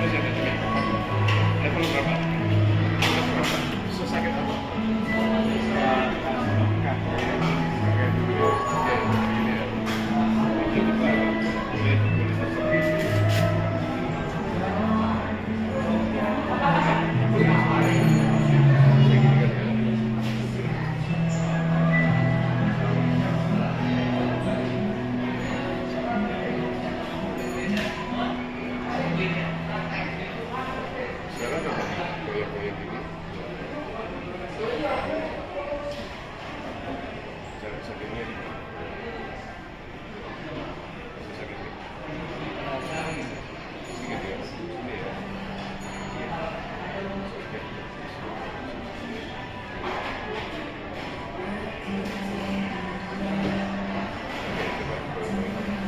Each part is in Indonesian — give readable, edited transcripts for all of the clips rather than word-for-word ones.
Level berapa? Sesakit apa? Kakek dulu ya. Ini ya. Itu boleh sekarang apa nih? Goyang-goyang gini. Sakitnya di mana? Masih sakit ya? Sedikit ya? Sini ya? Oke, coba goyang-goyang.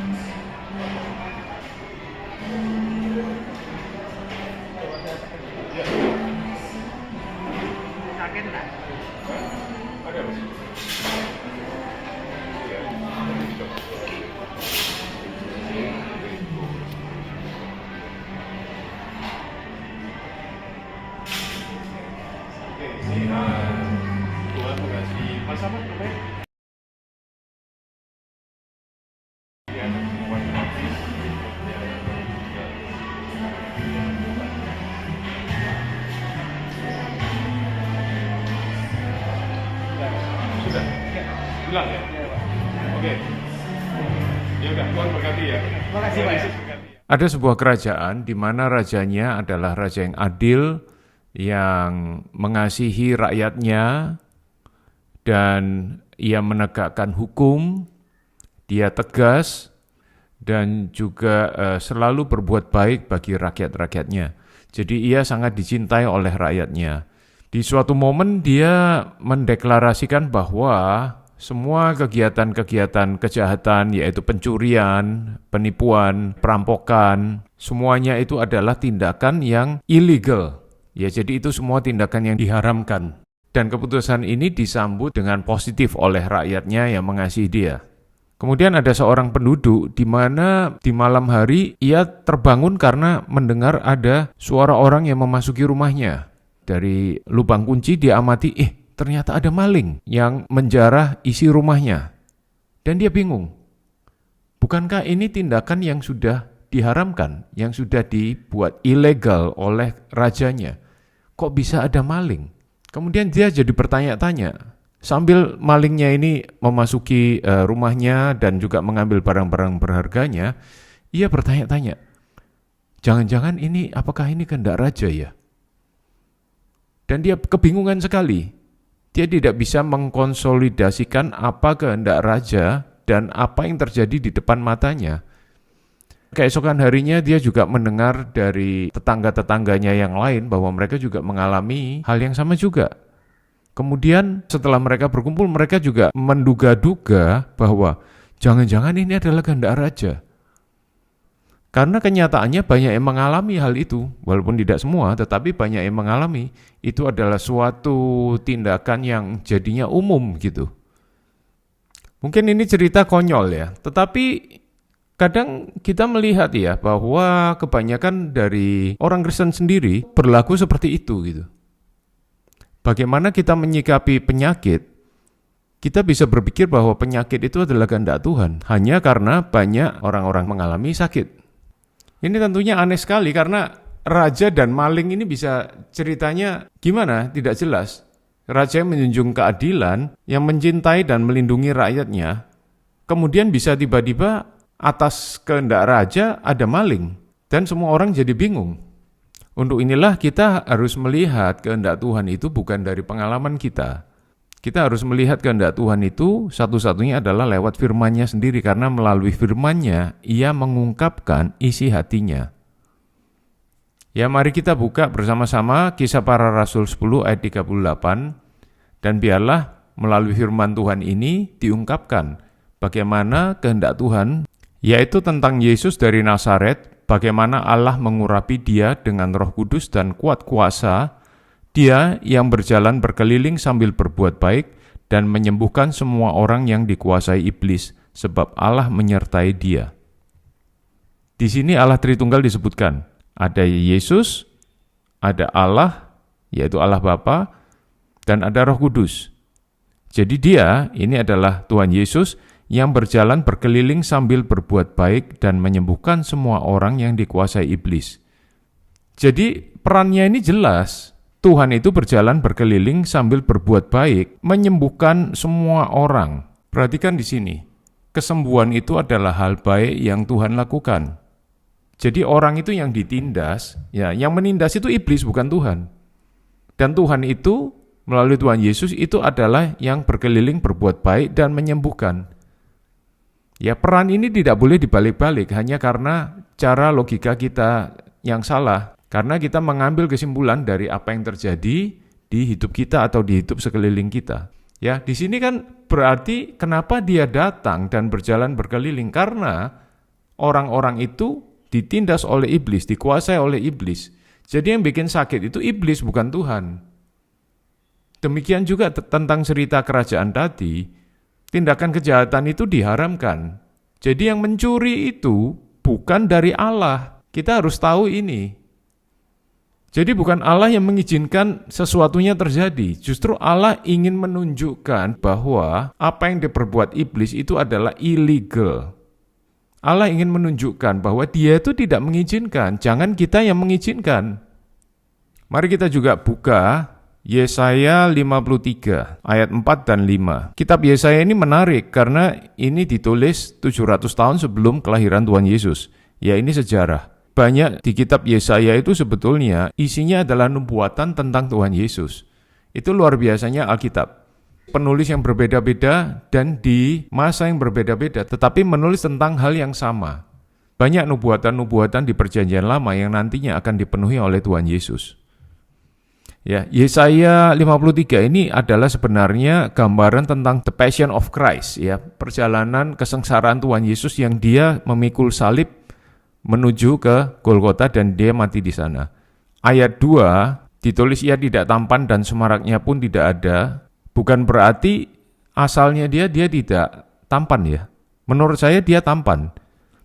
Ya, Sakit nggak? ada Mas? Iya, coba. Oke, ini Tuhan mengasihi Mas apa namanya? Ya, Tuhan mengasihi. Ya, sudah. Bilang ya? Oke. Ya udah, Tuhan berkati ya. Terima kasih, Pak. Yesus berkati ya. Ada sebuah kerajaan di mana rajanya adalah raja yang adil, yang mengasihi rakyatnya, dan ia menegakkan hukum, dia tegas, dan juga selalu berbuat baik bagi rakyat-rakyatnya. Jadi ia sangat dicintai oleh rakyatnya. Di suatu momen dia mendeklarasikan bahwa semua kegiatan-kegiatan kejahatan, yaitu pencurian, penipuan, perampokan, semuanya itu adalah tindakan yang illegal. Ya, jadi itu semua tindakan yang diharamkan. Dan keputusan ini disambut dengan positif oleh rakyatnya yang mengasihi dia. Kemudian ada seorang penduduk di mana di malam hari ia terbangun karena mendengar ada suara orang yang memasuki rumahnya. Dari lubang kunci dia amati, ternyata ada maling yang menjarah isi rumahnya. Dan dia bingung. Bukankah ini tindakan yang sudah diharamkan, yang sudah dibuat ilegal oleh rajanya? Kok bisa ada maling? Kemudian dia jadi bertanya-tanya. Sambil malingnya ini memasuki rumahnya dan juga mengambil barang-barang berharganya, ia bertanya-tanya, jangan-jangan ini, apakah ini kehendak raja ya? Dan dia kebingungan sekali. Dia tidak bisa mengkonsolidasikan apa kehendak raja dan apa yang terjadi di depan matanya. Keesokan harinya dia juga mendengar dari tetangga-tetangganya yang lain bahwa mereka juga mengalami hal yang sama juga. Kemudian setelah mereka berkumpul, mereka juga menduga-duga bahwa jangan-jangan ini adalah kehendak raja. Karena kenyataannya banyak yang mengalami hal itu, walaupun tidak semua, tetapi banyak yang mengalami. Itu adalah suatu tindakan yang jadinya umum gitu. Mungkin ini cerita konyol ya, tetapi kadang kita melihat ya bahwa kebanyakan dari orang Kristen sendiri berlaku seperti itu gitu. Bagaimana kita menyikapi penyakit? Kita bisa berpikir bahwa penyakit itu adalah kehendak Tuhan, hanya karena banyak orang-orang mengalami sakit. Ini tentunya aneh sekali karena raja dan maling ini bisa ceritanya gimana? Tidak jelas. Raja yang menjunjung keadilan, yang mencintai dan melindungi rakyatnya, kemudian bisa tiba-tiba atas kehendak raja ada maling, dan semua orang jadi bingung. Untuk inilah kita harus melihat kehendak Tuhan itu bukan dari pengalaman kita. Kita harus melihat kehendak Tuhan itu satu-satunya adalah lewat firman-Nya sendiri, karena melalui firman-Nya Ia mengungkapkan isi hatinya. Ya, mari kita buka bersama-sama Kisah Para Rasul 10 ayat 38, dan biarlah melalui firman Tuhan ini diungkapkan bagaimana kehendak Tuhan, yaitu tentang Yesus dari Nazaret, bagaimana Allah mengurapi dia dengan Roh Kudus dan kuat kuasa. Dia yang berjalan berkeliling sambil berbuat baik dan menyembuhkan semua orang yang dikuasai iblis, sebab Allah menyertai dia. Di sini Allah Tritunggal disebutkan. Ada Yesus, ada Allah, yaitu Allah Bapa, dan ada Roh Kudus. Jadi dia, ini adalah Tuhan Yesus yang berjalan berkeliling sambil berbuat baik dan menyembuhkan semua orang yang dikuasai iblis. Jadi perannya ini jelas. Tuhan itu berjalan berkeliling sambil berbuat baik, menyembuhkan semua orang. Perhatikan di sini, kesembuhan itu adalah hal baik yang Tuhan lakukan. Jadi orang itu yang ditindas, ya, yang menindas itu iblis bukan Tuhan. Dan Tuhan itu melalui Tuhan Yesus itu adalah yang berkeliling berbuat baik dan menyembuhkan. Ya, peran ini tidak boleh dibalik-balik hanya karena cara logika kita yang salah. Karena kita mengambil kesimpulan dari apa yang terjadi di hidup kita atau di hidup sekeliling kita. Ya, di sini kan berarti kenapa dia datang dan berjalan berkeliling? Karena orang-orang itu ditindas oleh iblis, dikuasai oleh iblis. Jadi yang bikin sakit itu iblis bukan Tuhan. Demikian juga tentang cerita kerajaan tadi, tindakan kejahatan itu diharamkan. Jadi yang mencuri itu bukan dari Allah. Kita harus tahu ini. Jadi bukan Allah yang mengizinkan sesuatunya terjadi. Justru Allah ingin menunjukkan bahwa apa yang diperbuat iblis itu adalah illegal. Allah ingin menunjukkan bahwa dia itu tidak mengizinkan. Jangan kita yang mengizinkan. Mari kita juga buka Yesaya 53 ayat 4 dan 5. Kitab Yesaya ini menarik karena ini ditulis 700 tahun sebelum kelahiran Tuhan Yesus. Ya, ini sejarah. Banyak di kitab Yesaya itu sebetulnya isinya adalah nubuatan tentang Tuhan Yesus. Itu luar biasanya Alkitab. Penulis yang berbeda-beda dan di masa yang berbeda-beda, tetapi menulis tentang hal yang sama. Banyak nubuatan-nubuatan di Perjanjian Lama yang nantinya akan dipenuhi oleh Tuhan Yesus. Ya, Yesaya 53 ini adalah sebenarnya gambaran tentang the Passion of Christ, ya, perjalanan kesengsaraan Tuhan Yesus yang dia memikul salib menuju ke Golgota dan dia mati di sana. Ayat 2 ditulis ia tidak tampan dan semaraknya pun tidak ada. Bukan berarti asalnya dia tidak tampan ya. Menurut saya dia tampan.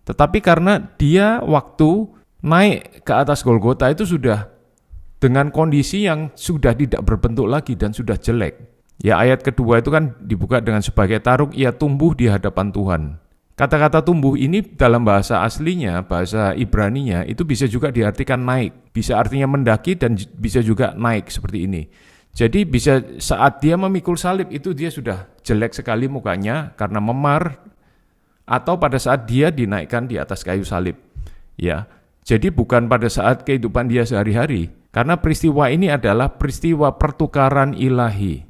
Tetapi karena dia waktu naik ke atas Golgota itu sudah dengan kondisi yang sudah tidak berbentuk lagi dan sudah jelek. Ya, ayat kedua itu kan dibuka dengan sebagai taruk ia tumbuh di hadapan Tuhan. Kata-kata tumbuh ini dalam bahasa aslinya, bahasa Ibraninya, itu bisa juga diartikan naik. Bisa artinya mendaki dan bisa juga naik seperti ini. Jadi bisa saat dia memikul salib itu dia sudah jelek sekali mukanya karena memar. Atau pada saat dia dinaikkan di atas kayu salib. Ya, jadi bukan pada saat kehidupan dia sehari-hari. Karena peristiwa ini adalah peristiwa pertukaran ilahi.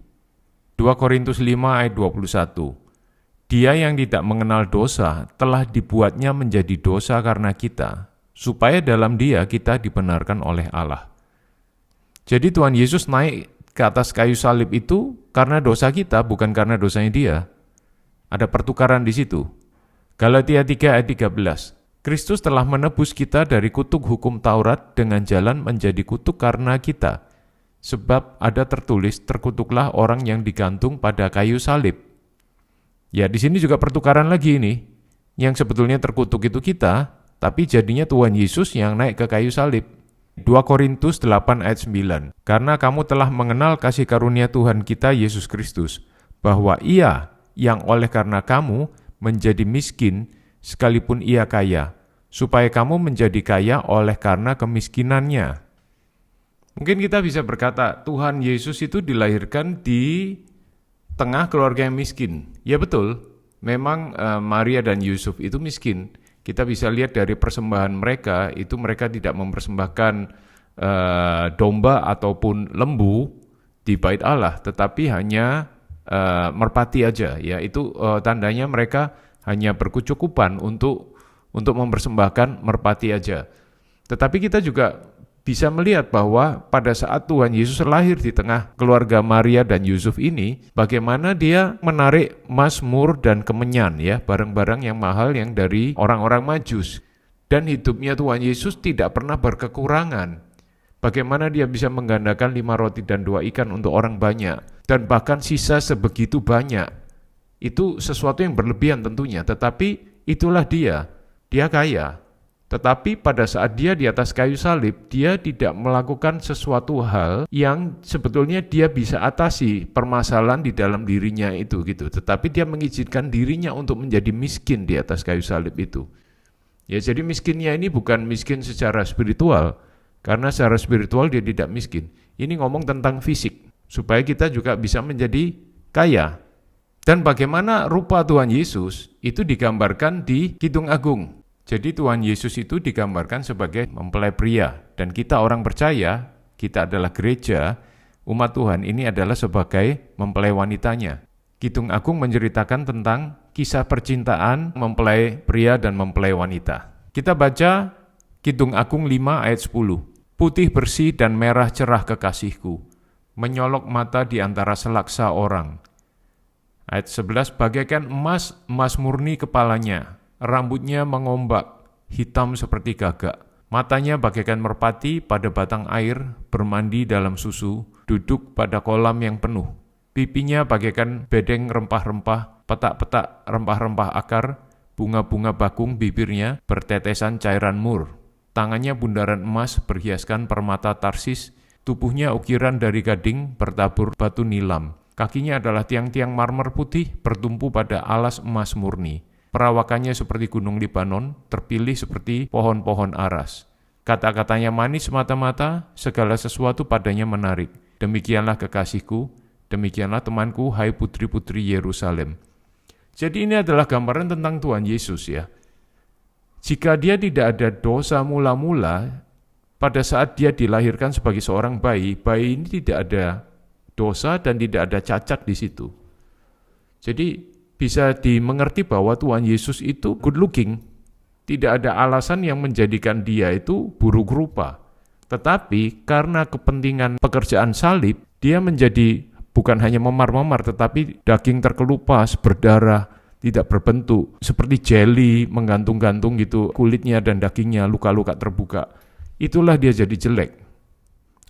2 Korintus 5 ayat 21. Dia yang tidak mengenal dosa telah dibuatnya menjadi dosa karena kita, supaya dalam dia kita dibenarkan oleh Allah. Jadi Tuhan Yesus naik ke atas kayu salib itu karena dosa kita, bukan karena dosanya dia. Ada pertukaran di situ. Galatia 3 ayat 13. Kristus telah menebus kita dari kutuk hukum Taurat dengan jalan menjadi kutuk karena kita. Sebab ada tertulis, terkutuklah orang yang digantung pada kayu salib. Ya, di sini juga pertukaran lagi ini. Yang sebetulnya terkutuk itu kita, tapi jadinya Tuhan Yesus yang naik ke kayu salib. 2 Korintus 8 ayat 9. Karena kamu telah mengenal kasih karunia Tuhan kita Yesus Kristus, bahwa Ia yang oleh karena kamu menjadi miskin sekalipun Ia kaya, supaya kamu menjadi kaya oleh karena kemiskinannya. Mungkin kita bisa berkata, Tuhan Yesus itu dilahirkan di tengah keluarga yang miskin. Ya betul, memang Maria dan Yusuf itu miskin. Kita bisa lihat dari persembahan mereka, itu mereka tidak mempersembahkan domba ataupun lembu di bait Allah, tetapi hanya merpati aja. Ya, itu tandanya mereka hanya berkecukupan untuk mempersembahkan merpati aja. Tetapi kita juga bisa melihat bahwa pada saat Tuhan Yesus lahir di tengah keluarga Maria dan Yusuf ini, bagaimana dia menarik mazmur dan kemenyan, ya, barang-barang yang mahal yang dari orang-orang Majus. Dan hidupnya Tuhan Yesus tidak pernah berkekurangan. Bagaimana dia bisa menggandakan 5 roti dan 2 ikan untuk orang banyak, dan bahkan sisa sebegitu banyak. Itu sesuatu yang berlebihan tentunya, tetapi itulah dia kaya. Tetapi pada saat dia di atas kayu salib, dia tidak melakukan sesuatu hal yang sebetulnya dia bisa atasi permasalahan di dalam dirinya itu gitu. Tetapi dia mengizinkan dirinya untuk menjadi miskin di atas kayu salib itu. Ya, jadi miskinnya ini bukan miskin secara spiritual, karena secara spiritual dia tidak miskin. Ini ngomong tentang fisik, supaya kita juga bisa menjadi kaya. Dan bagaimana rupa Tuhan Yesus itu digambarkan di Kidung Agung. Jadi Tuhan Yesus itu digambarkan sebagai mempelai pria, dan kita orang percaya, kita adalah gereja, umat Tuhan ini adalah sebagai mempelai wanitanya. Kidung Agung menceritakan tentang kisah percintaan mempelai pria dan mempelai wanita. Kita baca Kidung Agung 5 ayat 10. Putih bersih dan merah cerah kekasihku, menyolok mata di antara selaksa orang. Ayat 11, bagaikan emas, emas murni kepalanya, rambutnya mengombak, hitam seperti gagak. Matanya bagaikan merpati pada batang air, bermandi dalam susu, duduk pada kolam yang penuh. Pipinya bagaikan bedeng rempah-rempah, petak-petak rempah-rempah akar, bunga-bunga bakung bibirnya bertetesan cairan mur. Tangannya bundaran emas berhiaskan permata Tarsis, tubuhnya ukiran dari gading bertabur batu nilam. Kakinya adalah tiang-tiang marmer putih bertumpu pada alas emas murni. Perawakannya seperti gunung Libanon, terpilih seperti pohon-pohon aras. Kata-katanya manis mata-mata, segala sesuatu padanya menarik. Demikianlah kekasihku, demikianlah temanku, hai putri-putri Yerusalem. Jadi ini adalah gambaran tentang Tuhan Yesus ya. Jika dia tidak ada dosa mula-mula, pada saat dia dilahirkan sebagai seorang bayi, bayi ini tidak ada dosa dan tidak ada cacat di situ. Jadi bisa dimengerti bahwa Tuhan Yesus itu good looking. Tidak ada alasan yang menjadikan dia itu buruk rupa. Tetapi karena kepentingan pekerjaan salib, dia menjadi bukan hanya memar-memar, tetapi daging terkelupas, berdarah, tidak berbentuk, seperti jelly, menggantung-gantung gitu, kulitnya dan dagingnya, luka-luka terbuka. Itulah dia jadi jelek.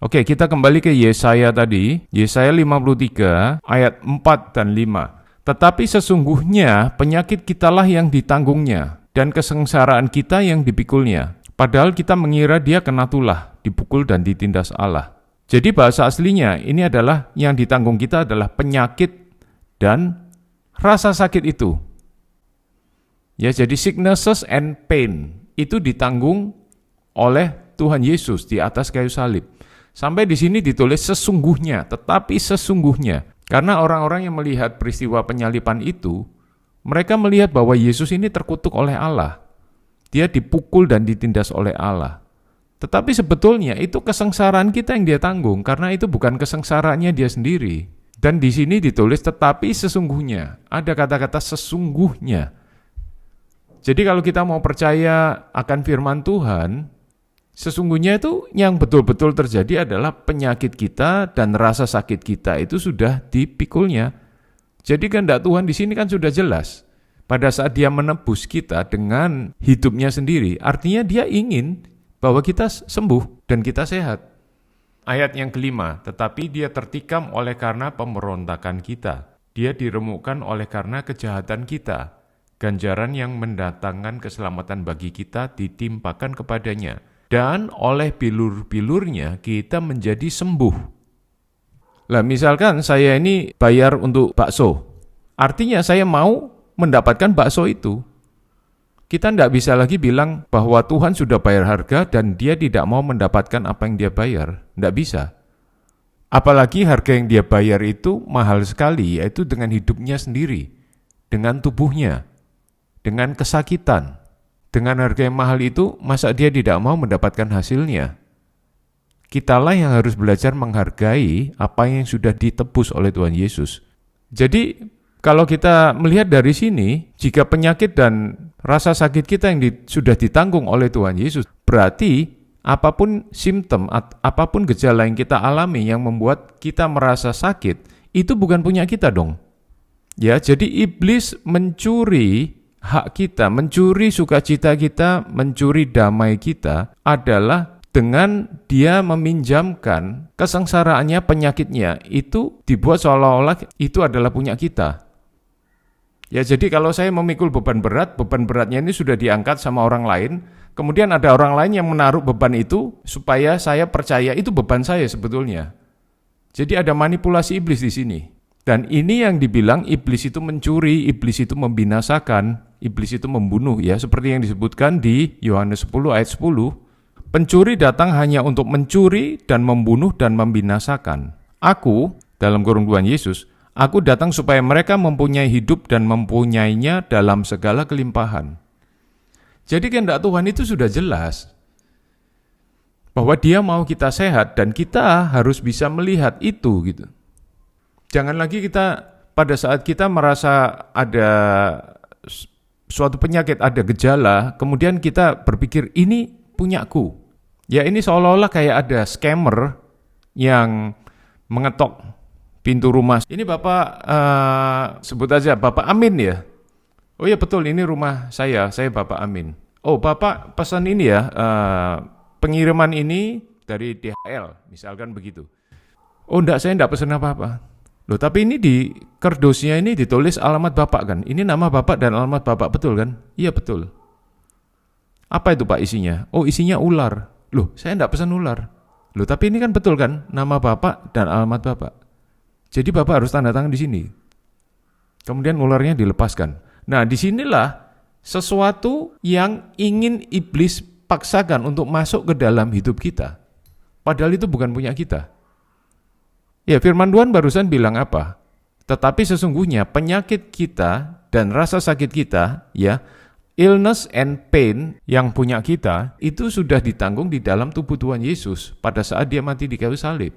Oke, kita kembali ke Yesaya tadi, Yesaya 53 ayat 4 dan 5. Tetapi sesungguhnya penyakit kitalah yang ditanggungnya, dan kesengsaraan kita yang dipikulnya. Padahal kita mengira dia kena tulah, dipukul dan ditindas Allah. Jadi bahasa aslinya ini adalah yang ditanggung kita adalah penyakit dan rasa sakit itu. Ya, jadi sicknesses and pain itu ditanggung oleh Tuhan Yesus di atas kayu salib. Sampai di sini ditulis sesungguhnya, tetapi sesungguhnya. Karena orang-orang yang melihat peristiwa penyaliban itu, mereka melihat bahwa Yesus ini terkutuk oleh Allah. Dia dipukul dan ditindas oleh Allah. Tetapi sebetulnya itu kesengsaraan kita yang dia tanggung, karena itu bukan kesengsaraannya dia sendiri. Dan di sini ditulis tetapi sesungguhnya. Ada kata-kata sesungguhnya. Jadi kalau kita mau percaya akan firman Tuhan, sesungguhnya itu yang betul-betul terjadi adalah penyakit kita dan rasa sakit kita itu sudah dipikulnya. Jadi kehendak Tuhan di sini kan sudah jelas. Pada saat dia menebus kita dengan hidupnya sendiri, artinya dia ingin bahwa kita sembuh dan kita sehat. Ayat yang kelima, tetapi dia tertikam oleh karena pemberontakan kita. Dia diremukkan oleh karena kejahatan kita. Ganjaran yang mendatangkan keselamatan bagi kita ditimpakan kepadanya. Dan oleh bilur-bilurnya kita menjadi sembuh. Lah misalkan saya ini bayar untuk bakso. Artinya saya mau mendapatkan bakso itu. Kita tidak bisa lagi bilang bahwa Tuhan sudah bayar harga dan dia tidak mau mendapatkan apa yang dia bayar. Tidak bisa. Apalagi harga yang dia bayar itu mahal sekali, yaitu dengan hidupnya sendiri. Dengan tubuhnya. Dengan kesakitan. Dengan harga yang mahal itu, masa dia tidak mau mendapatkan hasilnya? Kitalah yang harus belajar menghargai apa yang sudah ditebus oleh Tuhan Yesus. Jadi, kalau kita melihat dari sini, jika penyakit dan rasa sakit kita yang sudah ditanggung oleh Tuhan Yesus, berarti apapun simptom, apapun gejala yang kita alami yang membuat kita merasa sakit, itu bukan punya kita dong. Ya, jadi iblis mencuri hak kita, mencuri sukacita kita, mencuri damai kita adalah dengan dia meminjamkan kesengsaraannya, penyakitnya, itu dibuat seolah-olah itu adalah punya kita. Ya jadi kalau saya memikul beban beratnya ini sudah diangkat sama orang lain, Kemudian ada orang lain yang menaruh beban itu supaya saya percaya itu beban saya sebetulnya. Jadi ada manipulasi iblis di sini. Dan ini yang dibilang iblis itu mencuri, iblis itu membinasakan, iblis itu membunuh ya, seperti yang disebutkan di Yohanes 10 ayat 10. Pencuri datang hanya untuk mencuri dan membunuh dan membinasakan. Aku, dalam kurung Tuhan Yesus, aku datang supaya mereka mempunyai hidup dan mempunyainya dalam segala kelimpahan. Jadi kehendak Tuhan itu sudah jelas. Bahwa Dia mau kita sehat dan kita harus bisa melihat itu gitu. Jangan lagi kita pada saat kita merasa ada suatu penyakit, ada gejala, kemudian kita berpikir ini punyaku. Ya ini seolah-olah kayak ada scammer yang mengetok pintu rumah. Ini Bapak sebut aja Bapak Amin ya. Oh ya betul, ini rumah saya Bapak Amin. Oh Bapak pesan ini ya, pengiriman ini dari DHL, misalkan begitu. Oh enggak, saya enggak pesan apa-apa. Loh tapi ini di kerdusnya ini ditulis alamat Bapak kan? Ini nama Bapak dan alamat Bapak, betul kan? Iya betul. Apa itu Pak isinya? Oh isinya ular. Loh saya enggak pesan ular. Loh tapi ini kan betul kan? Nama Bapak dan alamat Bapak. Jadi Bapak harus tanda tangan di sini. Kemudian ularnya dilepaskan. Nah disinilah sesuatu yang ingin iblis paksakan untuk masuk ke dalam hidup kita. Padahal itu bukan punya kita. Ya firman Tuhan barusan bilang apa? Tetapi sesungguhnya penyakit kita dan rasa sakit kita, ya, illness and pain yang punya kita, itu sudah ditanggung di dalam tubuh Tuhan Yesus pada saat Dia mati di kayu salib.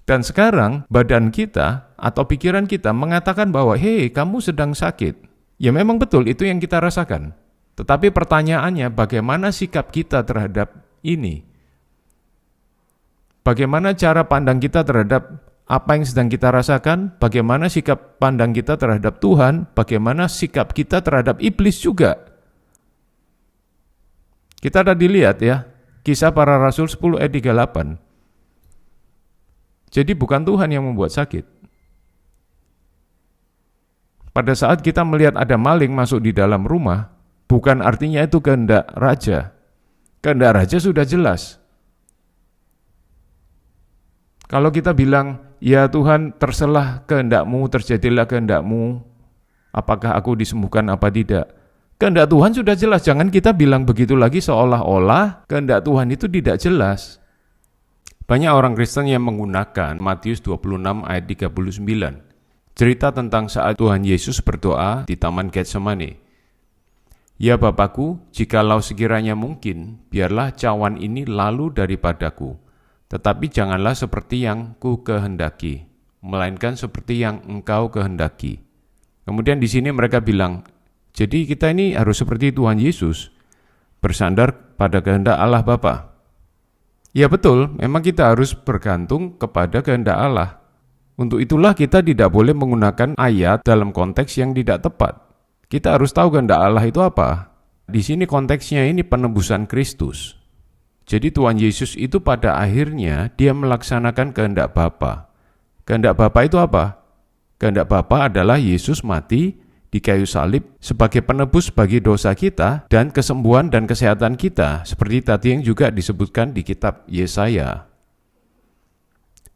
Dan sekarang badan kita atau pikiran kita mengatakan bahwa, hei kamu sedang sakit. Ya memang betul itu yang kita rasakan. Tetapi pertanyaannya bagaimana sikap kita terhadap ini? Bagaimana cara pandang kita terhadap apa yang sedang kita rasakan? Bagaimana sikap pandang kita terhadap Tuhan? Bagaimana sikap kita terhadap iblis juga? Kita tadi lihat ya, Kisah Para Rasul 10 ayat 38. Jadi bukan Tuhan yang membuat sakit. Pada saat kita melihat ada maling masuk di dalam rumah, bukan artinya itu kehendak raja. Kehendak raja sudah jelas. Kalau kita bilang, ya Tuhan terserah kehendak-Mu, terjadilah kehendak-Mu, apakah aku disembuhkan apa tidak? Kehendak Tuhan sudah jelas, jangan kita bilang begitu lagi seolah-olah kehendak Tuhan itu tidak jelas. Banyak orang Kristen yang menggunakan Matius 26 ayat 39. Cerita tentang saat Tuhan Yesus berdoa di Taman Getsemani. Ya Bapakku, jikalau sekiranya mungkin, biarlah cawan ini lalu daripadaku. Tetapi janganlah seperti yang ku kehendaki, melainkan seperti yang Engkau kehendaki. Kemudian di sini mereka bilang, jadi kita ini harus seperti Tuhan Yesus, bersandar pada kehendak Allah Bapa. Ya betul, memang kita harus bergantung kepada kehendak Allah. Untuk itulah kita tidak boleh menggunakan ayat dalam konteks yang tidak tepat. Kita harus tahu kehendak Allah itu apa. Di sini konteksnya ini penebusan Kristus. Jadi Tuhan Yesus itu pada akhirnya dia melaksanakan kehendak Bapa. Kehendak Bapa itu apa? Kehendak Bapa adalah Yesus mati di kayu salib sebagai penebus bagi dosa kita dan kesembuhan dan kesehatan kita, seperti tadi yang juga disebutkan di kitab Yesaya.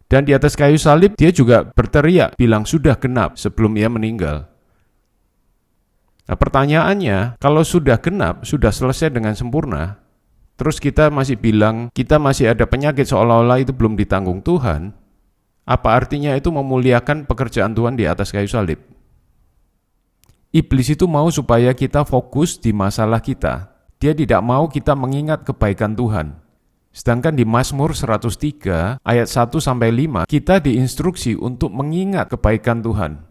Dan di atas kayu salib dia juga berteriak bilang sudah genap sebelum ia meninggal. Nah pertanyaannya, kalau sudah genap, sudah selesai dengan sempurna, terus kita masih bilang kita masih ada penyakit seolah-olah itu belum ditanggung Tuhan, apa artinya itu memuliakan pekerjaan Tuhan di atas kayu salib? Iblis itu mau supaya kita fokus di masalah kita. Dia tidak mau kita mengingat kebaikan Tuhan. Sedangkan di Mazmur 103 ayat 1-5 kita diinstruksi untuk mengingat kebaikan Tuhan.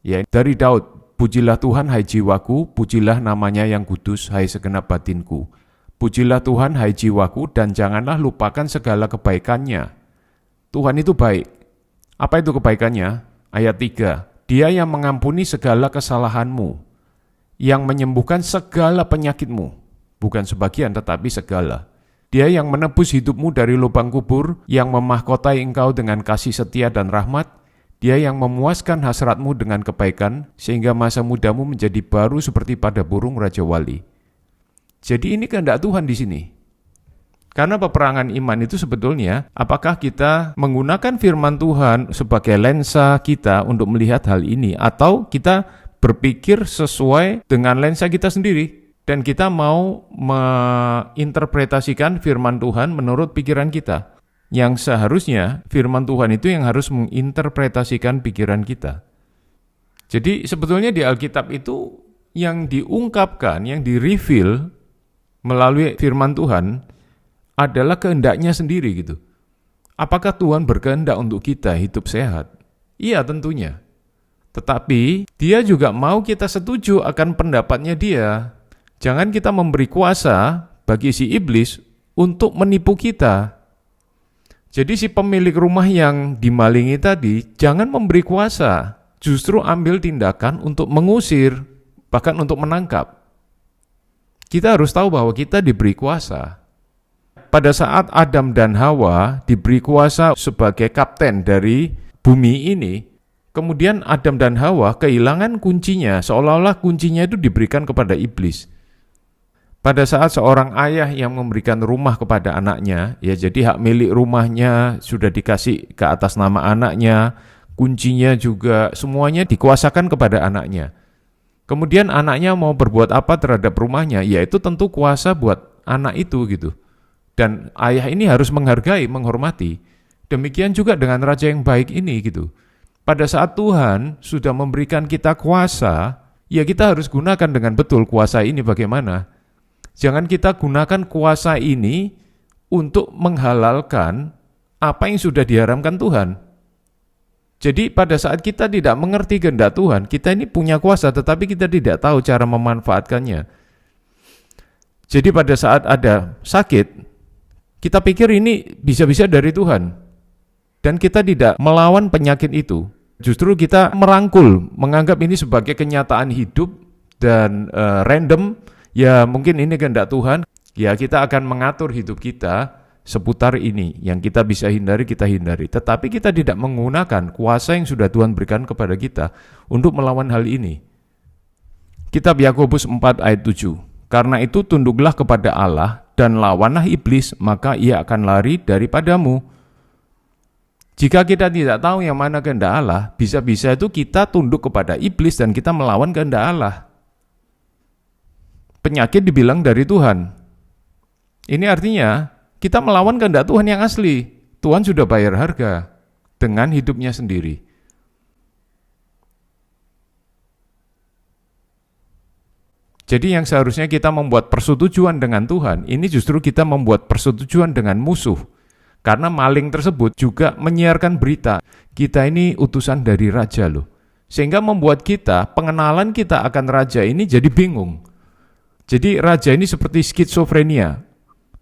Ya, dari Daud, pujilah Tuhan hai jiwaku, pujilah namanya yang kudus hai segenap batinku. Pujilah Tuhan hai jiwaku dan janganlah lupakan segala kebaikannya. Tuhan itu baik. Apa itu kebaikannya? Ayat 3. Dia yang mengampuni segala kesalahanmu, yang menyembuhkan segala penyakitmu, bukan sebagian tetapi segala. Dia yang menebus hidupmu dari lubang kubur, yang memahkotai engkau dengan kasih setia dan rahmat. Dia yang memuaskan hasratmu dengan kebaikan, sehingga masa mudamu menjadi baru seperti pada burung Raja Wali. Jadi ini kehendak Tuhan di sini. Karena peperangan iman itu sebetulnya, apakah kita menggunakan firman Tuhan sebagai lensa kita untuk melihat hal ini, atau kita berpikir sesuai dengan lensa kita sendiri, dan kita mau menginterpretasikan firman Tuhan menurut pikiran kita. Yang seharusnya firman Tuhan itu yang harus menginterpretasikan pikiran kita. Jadi sebetulnya di Alkitab itu yang diungkapkan, yang di-reveal melalui firman Tuhan adalah kehendaknya sendiri gitu. Apakah Tuhan berkehendak untuk kita hidup sehat? Iya tentunya. Tetapi dia juga mau kita setuju akan pendapatnya dia. Jangan kita memberi kuasa bagi si iblis untuk menipu kita. Jadi si pemilik rumah yang dimalingi tadi jangan memberi kuasa. Justru ambil tindakan untuk mengusir, bahkan untuk menangkap. Kita harus tahu bahwa kita diberi kuasa. Pada saat Adam dan Hawa diberi kuasa sebagai kapten dari bumi ini, kemudian Adam dan Hawa kehilangan kuncinya, seolah-olah kuncinya itu diberikan kepada iblis. Pada saat seorang ayah yang memberikan rumah kepada anaknya, ya jadi hak milik rumahnya sudah dikasih ke atas nama anaknya, kuncinya juga semuanya dikuasakan kepada anaknya. Kemudian anaknya mau berbuat apa terhadap rumahnya, yaitu tentu kuasa buat anak itu gitu. Dan ayah ini harus menghargai, menghormati. Demikian juga dengan raja yang baik ini gitu. Pada saat Tuhan sudah memberikan kita kuasa, ya kita harus gunakan dengan betul kuasa ini bagaimana. Jangan kita gunakan kuasa ini untuk menghalalkan apa yang sudah diharamkan Tuhan. Jadi pada saat kita tidak mengerti kehendak Tuhan, kita ini punya kuasa tetapi kita tidak tahu cara memanfaatkannya. Jadi pada saat ada sakit, kita pikir ini bisa-bisa dari Tuhan. Dan kita tidak melawan penyakit itu. Justru kita merangkul, menganggap ini sebagai kenyataan hidup dan random. Ya mungkin ini kehendak Tuhan. Ya kita akan mengatur hidup kita seputar ini. Yang kita bisa hindari, kita hindari. Tetapi kita tidak menggunakan kuasa yang sudah Tuhan berikan kepada kita untuk melawan hal ini. Kitab Yakobus 4 ayat 7. Karena itu tunduklah kepada Allah dan lawanlah iblis, maka ia akan lari daripadamu. Jika kita tidak tahu yang mana kehendak Allah, bisa-bisa itu kita tunduk kepada iblis dan kita melawan kehendak Allah. Penyakit dibilang dari Tuhan. Ini artinya kita melawan kehendak Tuhan yang asli. Tuhan sudah bayar harga dengan hidupnya sendiri. Jadi yang seharusnya kita membuat persetujuan dengan Tuhan, ini justru kita membuat persetujuan dengan musuh. Karena maling tersebut juga menyiarkan berita, kita ini utusan dari raja loh. Sehingga membuat kita, pengenalan kita akan raja ini jadi bingung. Jadi raja ini seperti skizofrenia.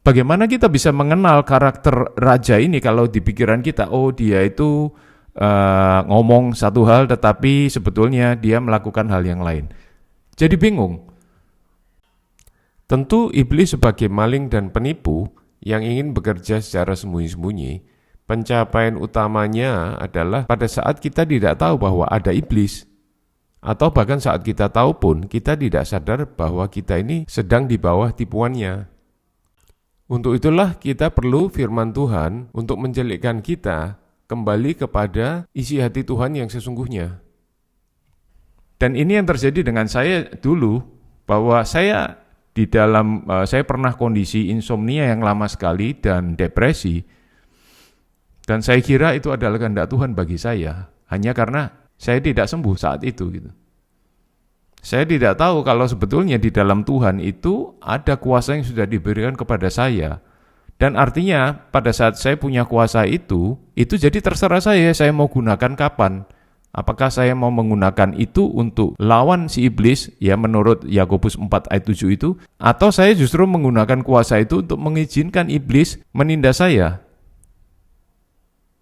Bagaimana kita bisa mengenal karakter raja ini kalau di pikiran kita, oh dia itu ngomong satu hal tetapi sebetulnya dia melakukan hal yang lain. Jadi bingung. Tentu iblis sebagai maling dan penipu yang ingin bekerja secara sembunyi-sembunyi, pencapaian utamanya adalah pada saat kita tidak tahu bahwa ada iblis, atau bahkan saat kita tahu pun kita tidak sadar bahwa kita ini sedang di bawah tipuannya. Untuk itulah kita perlu firman Tuhan untuk menjelekkan kita kembali kepada isi hati Tuhan yang sesungguhnya. Dan ini yang terjadi dengan saya dulu, bahwa saya pernah kondisi insomnia yang lama sekali dan depresi. Dan saya kira itu adalah kehendak Tuhan bagi saya, hanya karena saya tidak sembuh saat itu gitu. Saya tidak tahu kalau sebetulnya di dalam Tuhan itu ada kuasa yang sudah diberikan kepada saya. Dan artinya pada saat saya punya kuasa itu jadi terserah saya mau gunakan kapan. Apakah saya mau menggunakan itu untuk lawan si iblis, ya menurut Yakobus 4 ayat 7 itu, atau saya justru menggunakan kuasa itu untuk mengizinkan iblis menindas saya?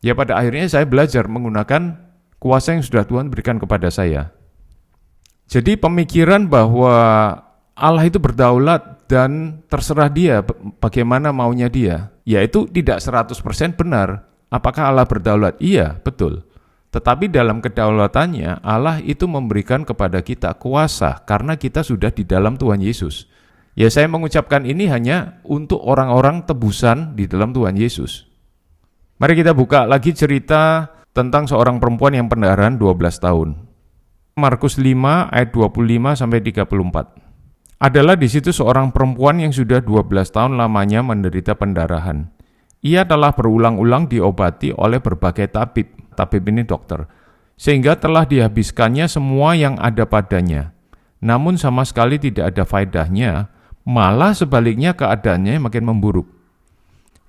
Ya pada akhirnya saya belajar menggunakan kuasa yang sudah Tuhan berikan kepada saya. Jadi pemikiran bahwa Allah itu berdaulat dan terserah dia bagaimana maunya dia, yaitu tidak 100% benar. Apakah Allah berdaulat? Iya, betul. Tetapi dalam kedaulatannya, Allah itu memberikan kepada kita kuasa karena kita sudah di dalam Tuhan Yesus. Ya, saya mengucapkan ini hanya untuk orang-orang tebusan di dalam Tuhan Yesus. Mari kita buka lagi cerita tentang seorang perempuan yang pendarahan 12 tahun. Markus 5 ayat 25 sampai 34. Adalah di situ seorang perempuan yang sudah 12 tahun lamanya menderita pendarahan. Ia telah berulang-ulang diobati oleh berbagai tabib. Tabib ini dokter. Sehingga telah dihabiskannya semua yang ada padanya. Namun sama sekali tidak ada faedahnya, malah sebaliknya keadaannya makin memburuk.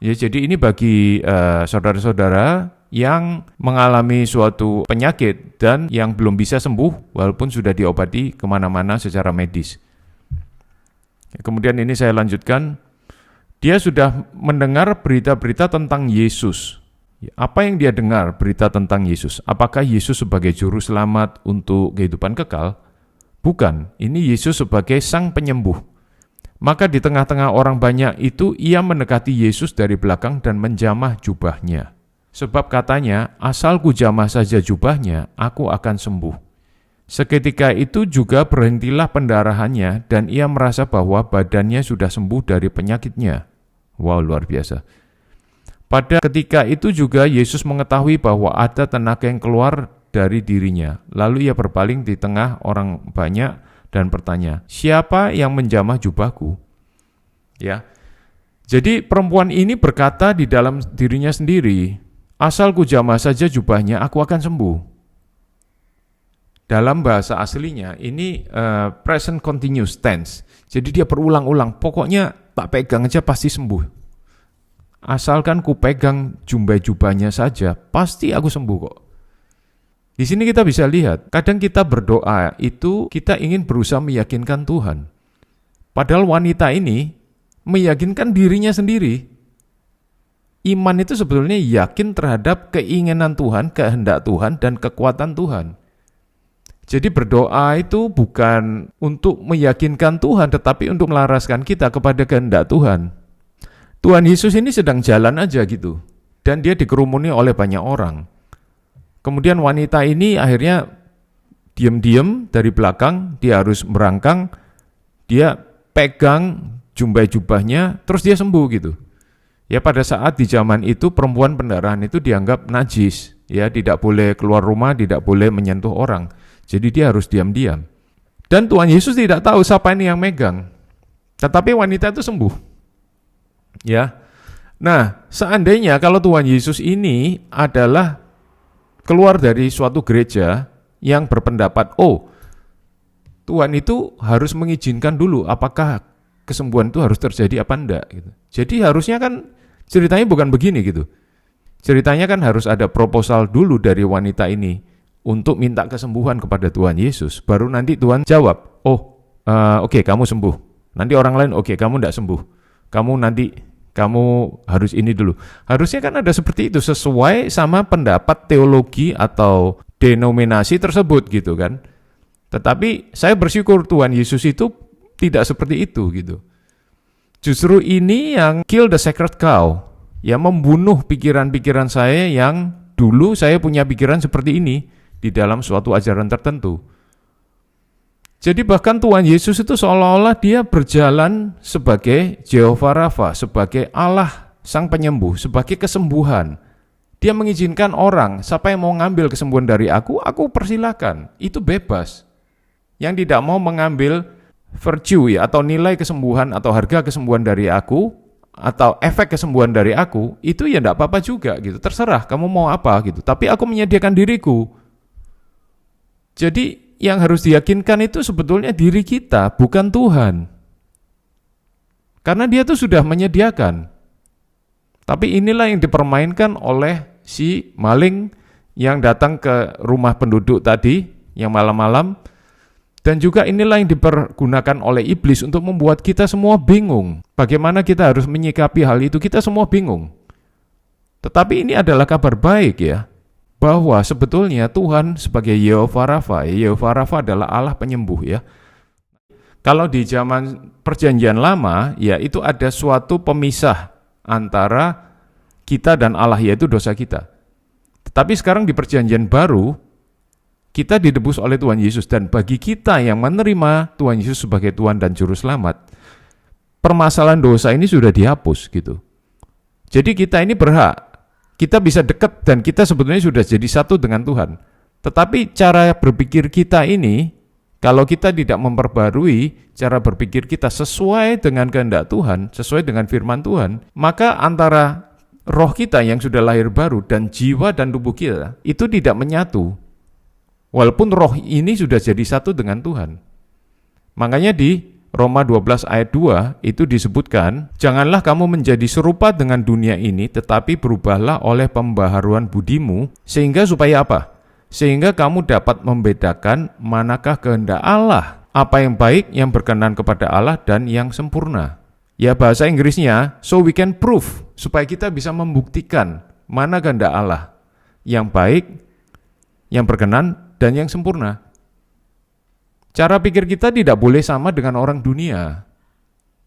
Ya, jadi ini bagi saudara-saudara yang mengalami suatu penyakit dan yang belum bisa sembuh walaupun sudah diobati kemana-mana secara medis. Kemudian ini saya lanjutkan, dia sudah mendengar berita-berita tentang Yesus. Apa yang dia dengar berita tentang Yesus? Apakah Yesus sebagai juru selamat untuk kehidupan kekal? Bukan, ini Yesus sebagai sang penyembuh. Maka di tengah-tengah orang banyak itu ia mendekati Yesus dari belakang dan menjamah jubahnya. Sebab katanya, asal ku jamah saja jubahnya, aku akan sembuh. Seketika itu juga berhentilah pendarahannya dan ia merasa bahwa badannya sudah sembuh dari penyakitnya. Wow, luar biasa. Pada ketika itu juga Yesus mengetahui bahwa ada tenaga yang keluar dari dirinya. Lalu ia berpaling di tengah orang banyak dan bertanya, siapa yang menjamah jubahku? Ya. Jadi perempuan ini berkata di dalam dirinya sendiri, asal ku jamah saja jubahnya, aku akan sembuh. Dalam bahasa aslinya ini present continuous tense. Jadi dia berulang-ulang, pokoknya tak pegang aja pasti sembuh. Asalkan ku pegang jumbai jubahnya saja, pasti aku sembuh kok. Di sini kita bisa lihat, kadang kita berdoa itu kita ingin berusaha meyakinkan Tuhan. Padahal wanita ini meyakinkan dirinya sendiri. Iman itu sebetulnya yakin terhadap keinginan Tuhan, kehendak Tuhan, dan kekuatan Tuhan. Jadi berdoa itu bukan untuk meyakinkan Tuhan, tetapi untuk melaraskan kita kepada kehendak Tuhan. Tuhan Yesus ini sedang jalan aja gitu, dan dia dikerumuni oleh banyak orang. Kemudian wanita ini akhirnya diam-diam dari belakang, dia harus merangkang, dia pegang jumbai jubahnya, terus dia sembuh gitu. Ya, pada saat di zaman itu perempuan pendarahan itu dianggap najis, ya tidak boleh keluar rumah, tidak boleh menyentuh orang. Jadi dia harus diam-diam. Dan Tuhan Yesus tidak tahu siapa ini yang megang. Tetapi wanita itu sembuh. Ya. Nah, seandainya kalau Tuhan Yesus ini adalah keluar dari suatu gereja yang berpendapat, oh, Tuhan itu harus mengizinkan dulu apakah kesembuhan itu harus terjadi apa enggak gitu. Jadi harusnya kan ceritanya bukan begini gitu. Ceritanya kan harus ada proposal dulu dari wanita ini untuk minta kesembuhan kepada Tuhan Yesus. Baru nanti Tuhan jawab, oke, kamu sembuh. Nanti orang lain, oke, kamu enggak sembuh. Kamu harus ini dulu. Harusnya kan ada seperti itu, sesuai sama pendapat teologi atau denominasi tersebut gitu kan. Tetapi saya bersyukur Tuhan Yesus itu tidak seperti itu gitu. Justru ini yang kill the sacred cow, ya membunuh pikiran-pikiran saya yang dulu saya punya pikiran seperti ini di dalam suatu ajaran tertentu. Jadi bahkan Tuhan Yesus itu seolah-olah dia berjalan sebagai Jehovah Rafa, sebagai Allah sang penyembuh, sebagai kesembuhan. Dia mengizinkan orang, siapa yang mau ngambil kesembuhan dari aku persilakan, itu bebas. Yang tidak mau mengambil virtue ya, atau nilai kesembuhan atau harga kesembuhan dari aku, atau efek kesembuhan dari aku, itu ya enggak apa-apa juga gitu. Terserah kamu mau apa gitu. Tapi aku menyediakan diriku. Jadi yang harus diyakinkan itu sebetulnya diri kita, bukan Tuhan. Karena dia tuh sudah menyediakan. Tapi inilah yang dipermainkan oleh si maling yang datang ke rumah penduduk tadi, yang malam-malam. Dan juga inilah yang dipergunakan oleh iblis untuk membuat kita semua bingung. Bagaimana kita harus menyikapi hal itu, kita semua bingung. Tetapi ini adalah kabar baik ya, bahwa sebetulnya Tuhan sebagai Yehovah Rafa, Yehovah Rafa adalah Allah penyembuh ya. Kalau di zaman perjanjian lama, ya itu ada suatu pemisah antara kita dan Allah, yaitu dosa kita. Tetapi sekarang di perjanjian baru, kita didebus oleh Tuhan Yesus, dan bagi kita yang menerima Tuhan Yesus sebagai Tuhan dan Juru Selamat, permasalahan dosa ini sudah dihapus gitu. Jadi kita ini berhak, kita bisa dekat dan kita sebetulnya sudah jadi satu dengan Tuhan. Tetapi cara berpikir kita ini, kalau kita tidak memperbarui cara berpikir kita sesuai dengan kehendak Tuhan, sesuai dengan firman Tuhan, maka antara roh kita yang sudah lahir baru dan jiwa dan tubuh kita itu tidak menyatu. Walaupun roh ini sudah jadi satu dengan Tuhan. Makanya di Roma 12 ayat 2 itu disebutkan, janganlah kamu menjadi serupa dengan dunia ini, tetapi berubahlah oleh pembaharuan budimu, sehingga supaya apa? Sehingga kamu dapat membedakan manakah kehendak Allah, apa yang baik, yang berkenan kepada Allah, dan yang sempurna. Ya bahasa Inggrisnya, so we can prove, supaya kita bisa membuktikan mana kehendak Allah, yang baik, yang berkenan, dan yang sempurna. Cara pikir kita tidak boleh sama dengan orang dunia.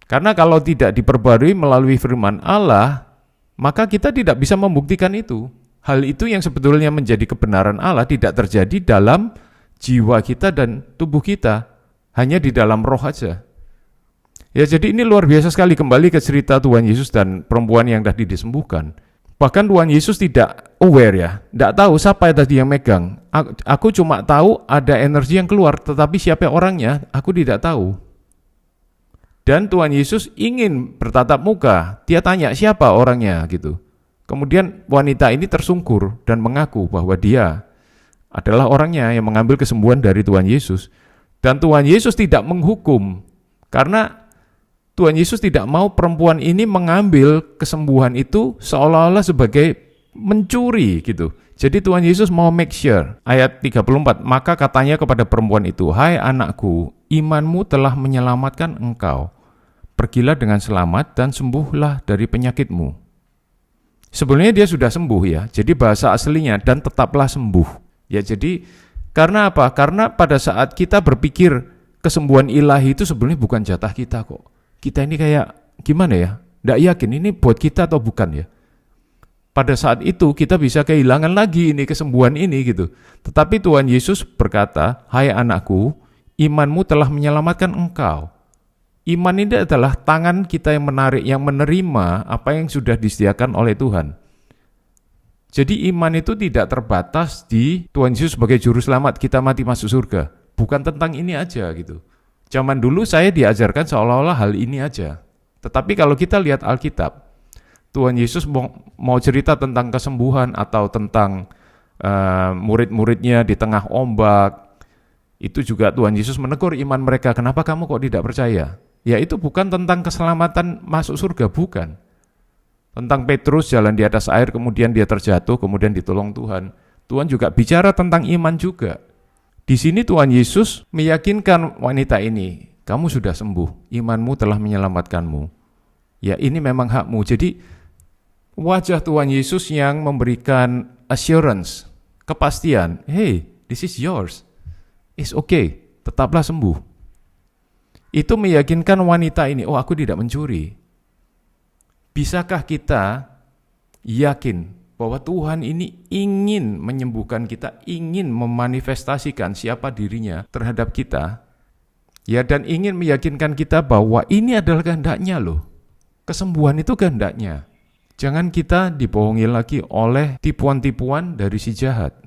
Karena kalau tidak diperbarui melalui firman Allah, maka kita tidak bisa membuktikan itu. Hal itu yang sebetulnya menjadi kebenaran Allah tidak terjadi dalam jiwa kita dan tubuh kita, hanya di dalam roh aja. Ya jadi ini luar biasa sekali, kembali ke cerita Tuhan Yesus dan perempuan yang tadi disembuhkan. Bahkan Tuhan Yesus tidak aware ya, tidak tahu siapa yang tadi yang megang. Aku cuma tahu ada energi yang keluar, tetapi siapa orangnya, aku tidak tahu. Dan Tuhan Yesus ingin bertatap muka, dia tanya siapa orangnya gitu. Kemudian wanita ini tersungkur dan mengaku bahwa dia adalah orangnya yang mengambil kesembuhan dari Tuhan Yesus. Dan Tuhan Yesus tidak menghukum, karena Tuhan Yesus tidak mau perempuan ini mengambil kesembuhan itu seolah-olah sebagai mencuri gitu. Jadi Tuhan Yesus mau make sure. Ayat 34, maka katanya kepada perempuan itu, hai anakku, imanmu telah menyelamatkan engkau. Pergilah dengan selamat dan sembuhlah dari penyakitmu. Sebenarnya dia sudah sembuh ya. Jadi bahasa aslinya dan tetaplah sembuh. Ya jadi karena apa? Karena pada saat kita berpikir kesembuhan ilahi itu sebenarnya bukan jatah kita kok. Kita ini kayak gimana ya? Nggak yakin ini buat kita atau bukan ya. Pada saat itu kita bisa kehilangan lagi ini kesembuhan ini gitu. Tetapi Tuhan Yesus berkata, hai anakku, imanmu telah menyelamatkan engkau. Iman ini adalah tangan kita yang menarik, yang menerima apa yang sudah disediakan oleh Tuhan. Jadi iman itu tidak terbatas di Tuhan Yesus sebagai juru selamat, kita mati masuk surga. Bukan tentang ini aja gitu. Zaman dulu saya diajarkan seolah-olah hal ini aja. Tetapi kalau kita lihat Alkitab, Tuhan Yesus mau cerita tentang kesembuhan atau tentang murid-muridnya di tengah ombak, itu juga Tuhan Yesus menegur iman mereka, kenapa kamu kok tidak percaya? Ya itu bukan tentang keselamatan masuk surga, bukan. Tentang Petrus jalan di atas air, kemudian dia terjatuh, kemudian ditolong Tuhan. Tuhan juga bicara tentang iman juga. Di sini Tuhan Yesus meyakinkan wanita ini, kamu sudah sembuh, imanmu telah menyelamatkanmu. Ya ini memang hakmu. Jadi wajah Tuhan Yesus yang memberikan assurance, kepastian, hey, this is yours, it's okay, tetaplah sembuh. Itu meyakinkan wanita ini, oh aku tidak mencuri. Bisakah kita yakin bahwa Tuhan ini ingin menyembuhkan kita, ingin memanifestasikan siapa dirinya terhadap kita, ya dan ingin meyakinkan kita bahwa ini adalah kehendak-Nya loh. Kesembuhan itu kehendak-Nya. Jangan kita dibohongi lagi oleh tipuan-tipuan dari si jahat.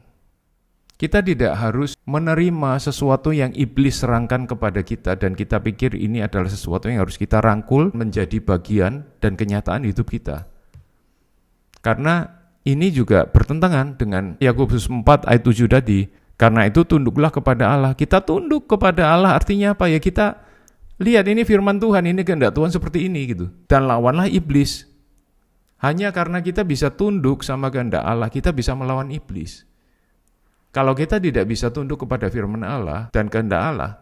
Kita tidak harus menerima sesuatu yang iblis serangkan kepada kita dan kita pikir ini adalah sesuatu yang harus kita rangkul menjadi bagian dan kenyataan hidup kita. Karena ini juga bertentangan dengan Yakobus 4 ayat 7 tadi. Karena itu tunduklah kepada Allah. Kita tunduk kepada Allah artinya apa ya? Kita lihat ini firman Tuhan, ini kehendak Tuhan seperti ini gitu. Dan lawanlah iblis. Hanya karena kita bisa tunduk sama kehendak Allah, kita bisa melawan iblis. Kalau kita tidak bisa tunduk kepada firman Allah dan kehendak Allah,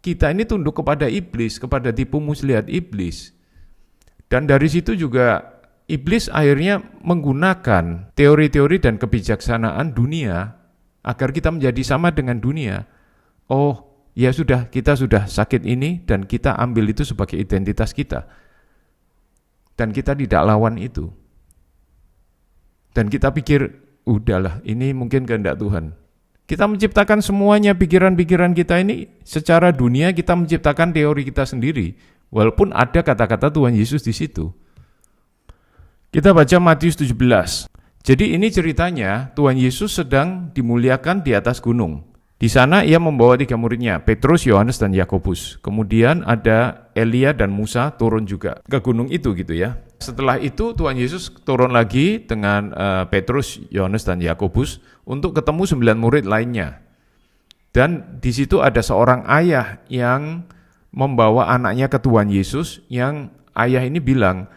kita ini tunduk kepada iblis, kepada tipu muslihat iblis. Dan dari situ juga iblis akhirnya menggunakan teori-teori dan kebijaksanaan dunia agar kita menjadi sama dengan dunia. Oh, ya sudah, kita sudah sakit ini dan kita ambil itu sebagai identitas kita. Dan kita tidak lawan itu. Dan kita pikir, udahlah, ini mungkin kehendak Tuhan. Kita menciptakan semuanya, pikiran-pikiran kita ini secara dunia kita menciptakan teori kita sendiri. Walaupun ada kata-kata Tuhan Yesus di situ. Kita baca Matius 17. Jadi ini ceritanya Tuhan Yesus sedang dimuliakan di atas gunung. Di sana ia membawa 3 muridnya, Petrus, Yohanes, dan Yakobus. Kemudian ada Elia dan Musa turun juga ke gunung itu gitu ya. Setelah itu Tuhan Yesus turun lagi dengan Petrus, Yohanes, dan Yakobus untuk ketemu 9 murid lainnya. Dan di situ ada seorang ayah yang membawa anaknya ke Tuhan Yesus, yang ayah ini bilang,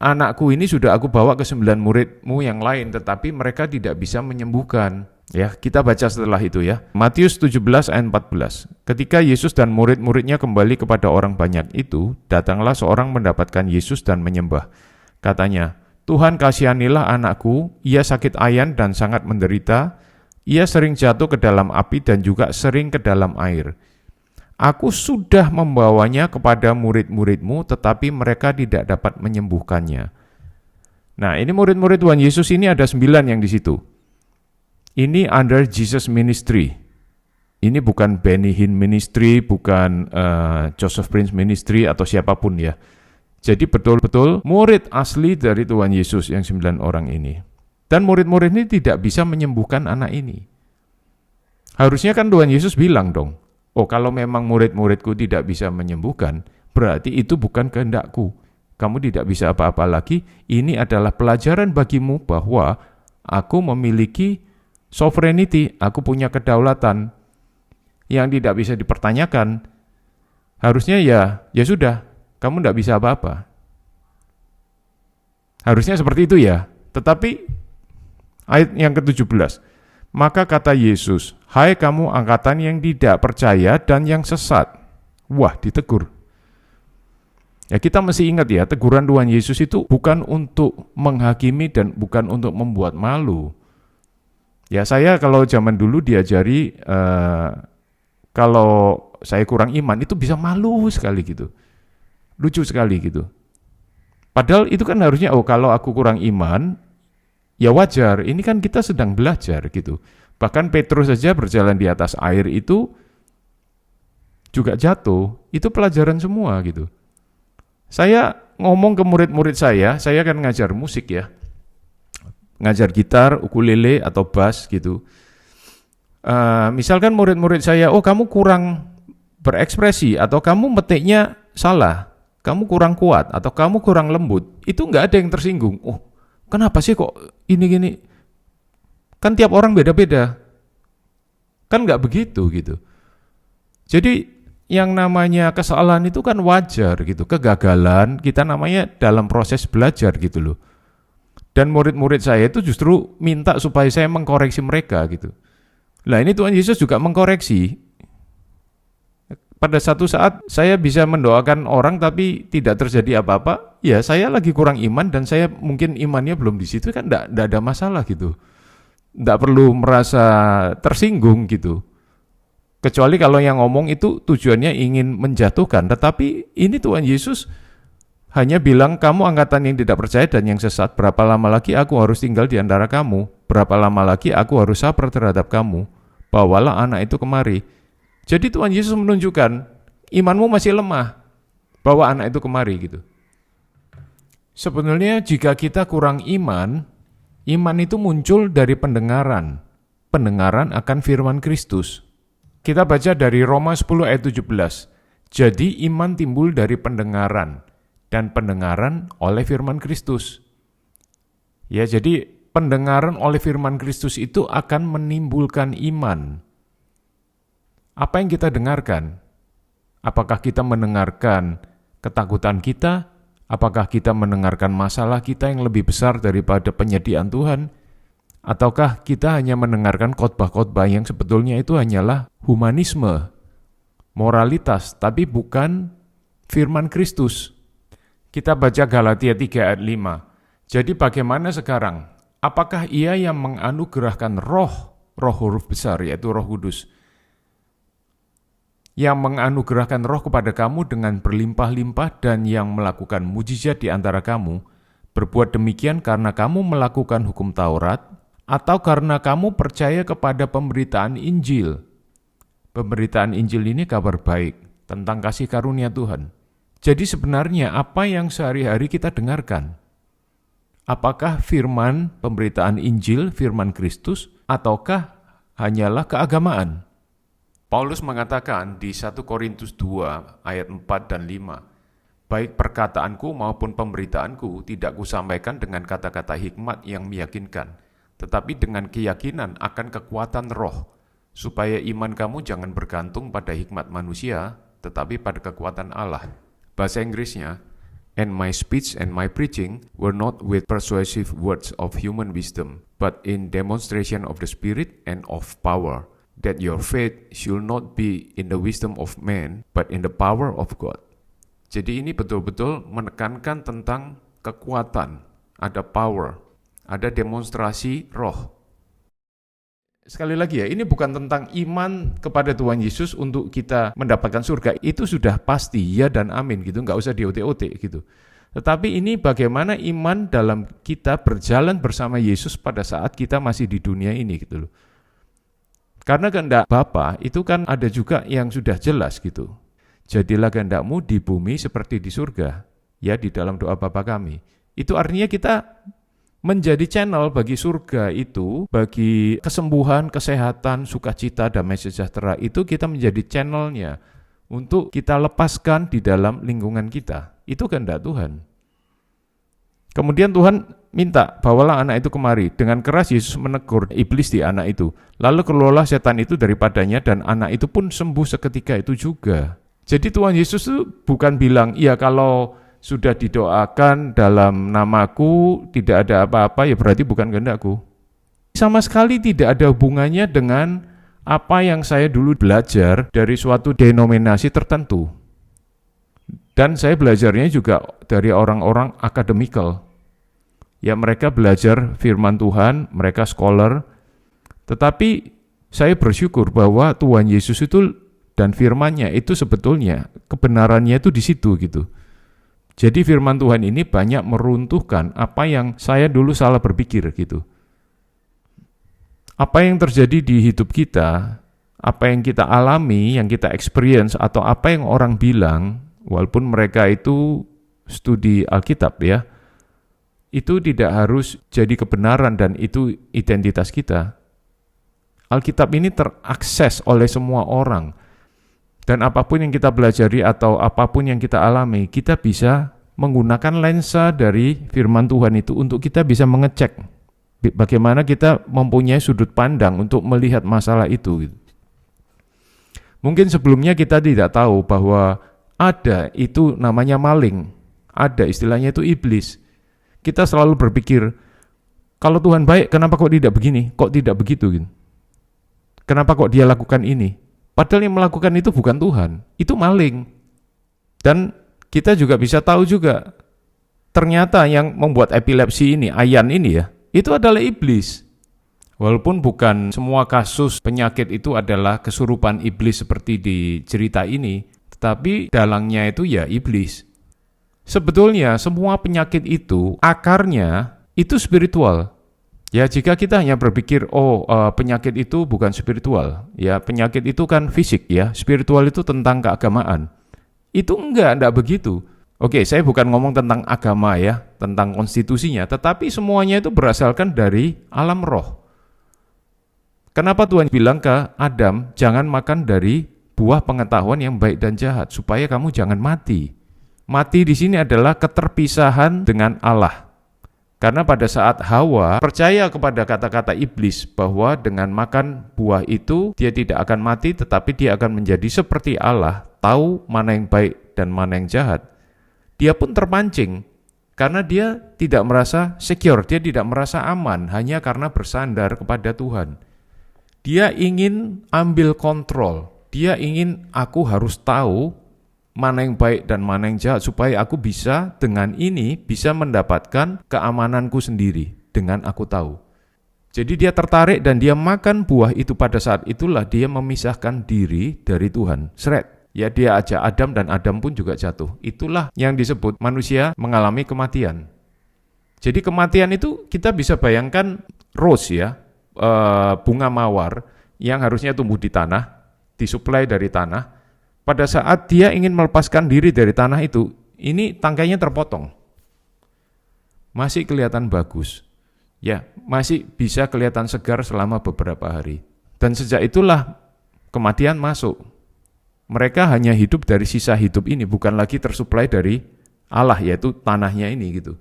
anakku ini sudah aku bawa ke 9 muridmu yang lain, tetapi mereka tidak bisa menyembuhkan. Ya, kita baca setelah itu ya. Matius 17 ayat 14. Ketika Yesus dan murid-muridnya kembali kepada orang banyak itu, datanglah seorang mendapatkan Yesus dan menyembah. Katanya, Tuhan kasihanilah anakku, ia sakit ayan dan sangat menderita, ia sering jatuh ke dalam api dan juga sering ke dalam air. Aku sudah membawanya kepada murid-muridmu, tetapi mereka tidak dapat menyembuhkannya. Nah, ini murid-murid Tuhan Yesus ini ada 9 yang di situ. Ini under Jesus Ministry. Ini bukan Benny Hinn Ministry, bukan Joseph Prince Ministry atau siapapun ya. Jadi betul-betul murid asli dari Tuhan Yesus yang 9 orang ini. Dan murid-murid ini tidak bisa menyembuhkan anak ini. Harusnya kan Tuhan Yesus bilang dong, oh kalau memang murid-muridku tidak bisa menyembuhkan, berarti itu bukan kehendakku. Kamu tidak bisa apa-apa lagi, ini adalah pelajaran bagimu bahwa aku memiliki sovereignty, aku punya kedaulatan yang tidak bisa dipertanyakan. Harusnya ya sudah, kamu tidak bisa apa-apa. Harusnya seperti itu ya. Tetapi ayat yang ke-17, maka kata Yesus, hai kamu angkatan yang tidak percaya dan yang sesat. Wah, ditegur. Ya kita mesti ingat ya, teguran Tuhan Yesus itu bukan untuk menghakimi dan bukan untuk membuat malu. Ya saya kalau zaman dulu diajari kalau saya kurang iman itu bisa malu sekali gitu. Lucu sekali gitu. Padahal itu kan harusnya kalau aku kurang iman ya wajar, ini kan kita sedang belajar gitu. Bahkan Petrus saja berjalan di atas air itu juga jatuh, itu pelajaran semua gitu. Saya ngomong ke murid-murid saya kan ngajar musik ya. Ngajar gitar, ukulele, atau bass gitu. Misalkan murid-murid saya, oh kamu kurang berekspresi, atau kamu metiknya salah, kamu kurang kuat, atau kamu kurang lembut, itu nggak ada yang tersinggung. Oh, kenapa sih kok ini gini? Kan tiap orang beda-beda. Kan nggak begitu gitu. Jadi yang namanya kesalahan itu kan wajar gitu. Kegagalan kita namanya dalam proses belajar gitu loh. Dan murid-murid saya itu justru minta supaya saya mengkoreksi mereka gitu. Nah ini Tuhan Yesus juga mengkoreksi. Pada satu saat saya bisa mendoakan orang tapi tidak terjadi apa-apa, ya saya lagi kurang iman dan saya mungkin imannya belum di situ, kan enggak ada masalah gitu. Enggak perlu merasa tersinggung gitu. Kecuali kalau yang ngomong itu tujuannya ingin menjatuhkan, tetapi ini Tuhan Yesus hanya bilang, kamu angkatan yang tidak percaya dan yang sesat, berapa lama lagi aku harus tinggal di antara kamu? Berapa lama lagi aku harus sabar terhadap kamu? Bawalah anak itu kemari. Jadi Tuhan Yesus menunjukkan, imanmu masih lemah, bawa anak itu kemari gitu. Sebenarnya jika kita kurang iman itu muncul dari pendengaran akan firman Kristus. Kita baca dari Roma 10 ayat 17. Jadi iman timbul dari pendengaran, dan pendengaran oleh firman Kristus. Ya, jadi pendengaran oleh firman Kristus itu akan menimbulkan iman. Apa yang kita dengarkan? Apakah kita mendengarkan ketakutan kita? Apakah kita mendengarkan masalah kita yang lebih besar daripada penyediaan Tuhan? Ataukah kita hanya mendengarkan khotbah-khotbah yang sebetulnya itu hanyalah humanisme, moralitas, tapi bukan firman Kristus? Kita baca Galatia 3 ayat 5. Jadi bagaimana sekarang? Apakah ia yang menganugerahkan roh huruf besar, yaitu Roh Kudus, yang menganugerahkan roh kepada kamu dengan berlimpah-limpah dan yang melakukan mujizat di antara kamu, berbuat demikian karena kamu melakukan hukum Taurat, atau karena kamu percaya kepada pemberitaan Injil? Pemberitaan Injil ini kabar baik tentang kasih karunia Tuhan. Jadi sebenarnya apa yang sehari-hari kita dengarkan? Apakah firman pemberitaan Injil, firman Kristus, ataukah hanyalah keagamaan? Paulus mengatakan di 1 Korintus 2 ayat 4 dan 5, baik perkataanku maupun pemberitaanku tidak kusampaikan dengan kata-kata hikmat yang meyakinkan, tetapi dengan keyakinan akan kekuatan roh, supaya iman kamu jangan bergantung pada hikmat manusia, tetapi pada kekuatan Allah. Bahasa Inggrisnya, and my speech and my preaching were not with persuasive words of human wisdom, but in demonstration of the Spirit and of power, that your faith should not be in the wisdom of man, but in the power of God. Jadi ini betul-betul menekankan tentang kekuatan, ada power, ada demonstrasi roh. Sekali lagi ya, ini bukan tentang iman kepada Tuhan Yesus untuk kita mendapatkan surga. Itu sudah pasti, ya dan amin gitu, nggak usah diote-ote gitu. Tetapi ini bagaimana iman dalam kita berjalan bersama Yesus pada saat kita masih di dunia ini gitu loh. Karena kehendak Bapa itu kan ada juga yang sudah jelas gitu. Jadilah kehendakmu di bumi seperti di surga, ya di dalam doa Bapa kami. Itu artinya kita menjadi channel bagi surga itu, bagi kesembuhan, kesehatan, sukacita, damai sejahtera, itu kita menjadi channelnya untuk kita lepaskan di dalam lingkungan kita. Itu kehendak Tuhan. Kemudian Tuhan minta, bawalah anak itu kemari. Dengan keras Yesus menegur iblis di anak itu. Lalu keluarlah setan itu daripadanya dan anak itu pun sembuh seketika itu juga. Jadi Tuhan Yesus itu bukan bilang, iya kalau sudah didoakan dalam namaku, tidak ada apa-apa, ya berarti bukan kehendakku. Sama sekali tidak ada hubungannya dengan apa yang saya dulu belajar dari suatu denominasi tertentu. Dan saya belajarnya juga dari orang-orang akademikal. Ya mereka belajar firman Tuhan, mereka scholar. Tetapi saya bersyukur bahwa Tuhan Yesus itu dan firman-Nya itu sebetulnya kebenarannya itu di situ gitu. Jadi firman Tuhan ini banyak meruntuhkan apa yang saya dulu salah berpikir gitu. Apa yang terjadi di hidup kita, apa yang kita alami, yang kita experience, atau apa yang orang bilang, walaupun mereka itu studi Alkitab ya, itu tidak harus jadi kebenaran dan itu identitas kita. Alkitab ini terakses oleh semua orang. Dan apapun yang kita pelajari atau apapun yang kita alami, kita bisa menggunakan lensa dari firman Tuhan itu untuk kita bisa mengecek bagaimana kita mempunyai sudut pandang untuk melihat masalah itu. Mungkin sebelumnya kita tidak tahu bahwa ada itu namanya maling, ada istilahnya itu iblis. Kita selalu berpikir, kalau Tuhan baik, kenapa kok tidak begini, kok tidak begitu? Kenapa kok dia lakukan ini? Padahal yang melakukan itu bukan Tuhan, itu maling. Dan kita juga bisa tahu juga, ternyata yang membuat epilepsi ini, ayan ini ya, itu adalah iblis. Walaupun bukan semua kasus penyakit itu adalah kesurupan iblis seperti di cerita ini, tetapi dalangnya itu ya iblis. Sebetulnya semua penyakit itu, akarnya itu spiritual. Ya jika kita hanya berpikir, penyakit itu bukan spiritual, ya penyakit itu kan fisik ya, spiritual itu tentang keagamaan. Itu enggak begitu. Oke, saya bukan ngomong tentang agama ya, tentang konstitusinya, tetapi semuanya itu berasalkan dari alam roh. Kenapa Tuhan bilang ke Adam, jangan makan dari buah pengetahuan yang baik dan jahat, supaya kamu jangan mati. Mati di sini adalah keterpisahan dengan Allah. Karena pada saat Hawa percaya kepada kata-kata iblis bahwa dengan makan buah itu dia tidak akan mati tetapi dia akan menjadi seperti Allah, tahu mana yang baik dan mana yang jahat. Dia pun terpancing karena dia tidak merasa secure, dia tidak merasa aman hanya karena bersandar kepada Tuhan. Dia ingin ambil kontrol, dia ingin aku harus tahu mana yang baik dan mana yang jahat, supaya aku bisa dengan ini bisa mendapatkan keamananku sendiri dengan aku tahu. Jadi dia tertarik dan dia makan buah itu. Pada saat itulah dia memisahkan diri dari Tuhan. Seret. Ya dia ajak Adam dan Adam pun juga jatuh. Itulah yang disebut manusia mengalami kematian. Jadi kematian itu kita bisa bayangkan rose ya, bunga mawar yang harusnya tumbuh di tanah, disuplai dari tanah. pada saat dia ingin melepaskan diri dari tanah itu, ini tangkainya terpotong. Masih kelihatan bagus. Ya, masih bisa kelihatan segar selama beberapa hari. Dan sejak itulah kematian masuk. Mereka hanya hidup dari sisa hidup ini, bukan lagi tersuplai dari Allah, yaitu tanahnya ini gitu.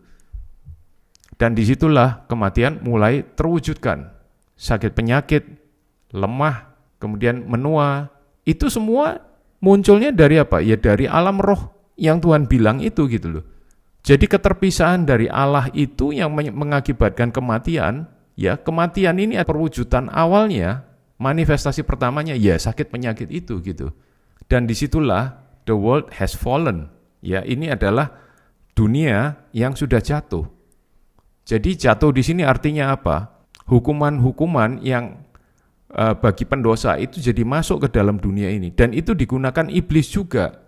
Dan disitulah kematian mulai terwujudkan. Sakit penyakit, lemah, kemudian menua, itu semua munculnya dari apa? Ya dari alam roh yang Tuhan bilang itu gitu loh. Jadi keterpisahan dari Allah itu yang mengakibatkan kematian, ya kematian ini perwujudan awalnya, manifestasi pertamanya ya sakit penyakit itu gitu. Dan disitulah the world has fallen. Ya ini adalah dunia yang sudah jatuh. Jadi jatuh di sini artinya apa? Hukuman-hukuman yang bagi pendosa itu jadi masuk ke dalam dunia ini. Dan itu digunakan iblis juga.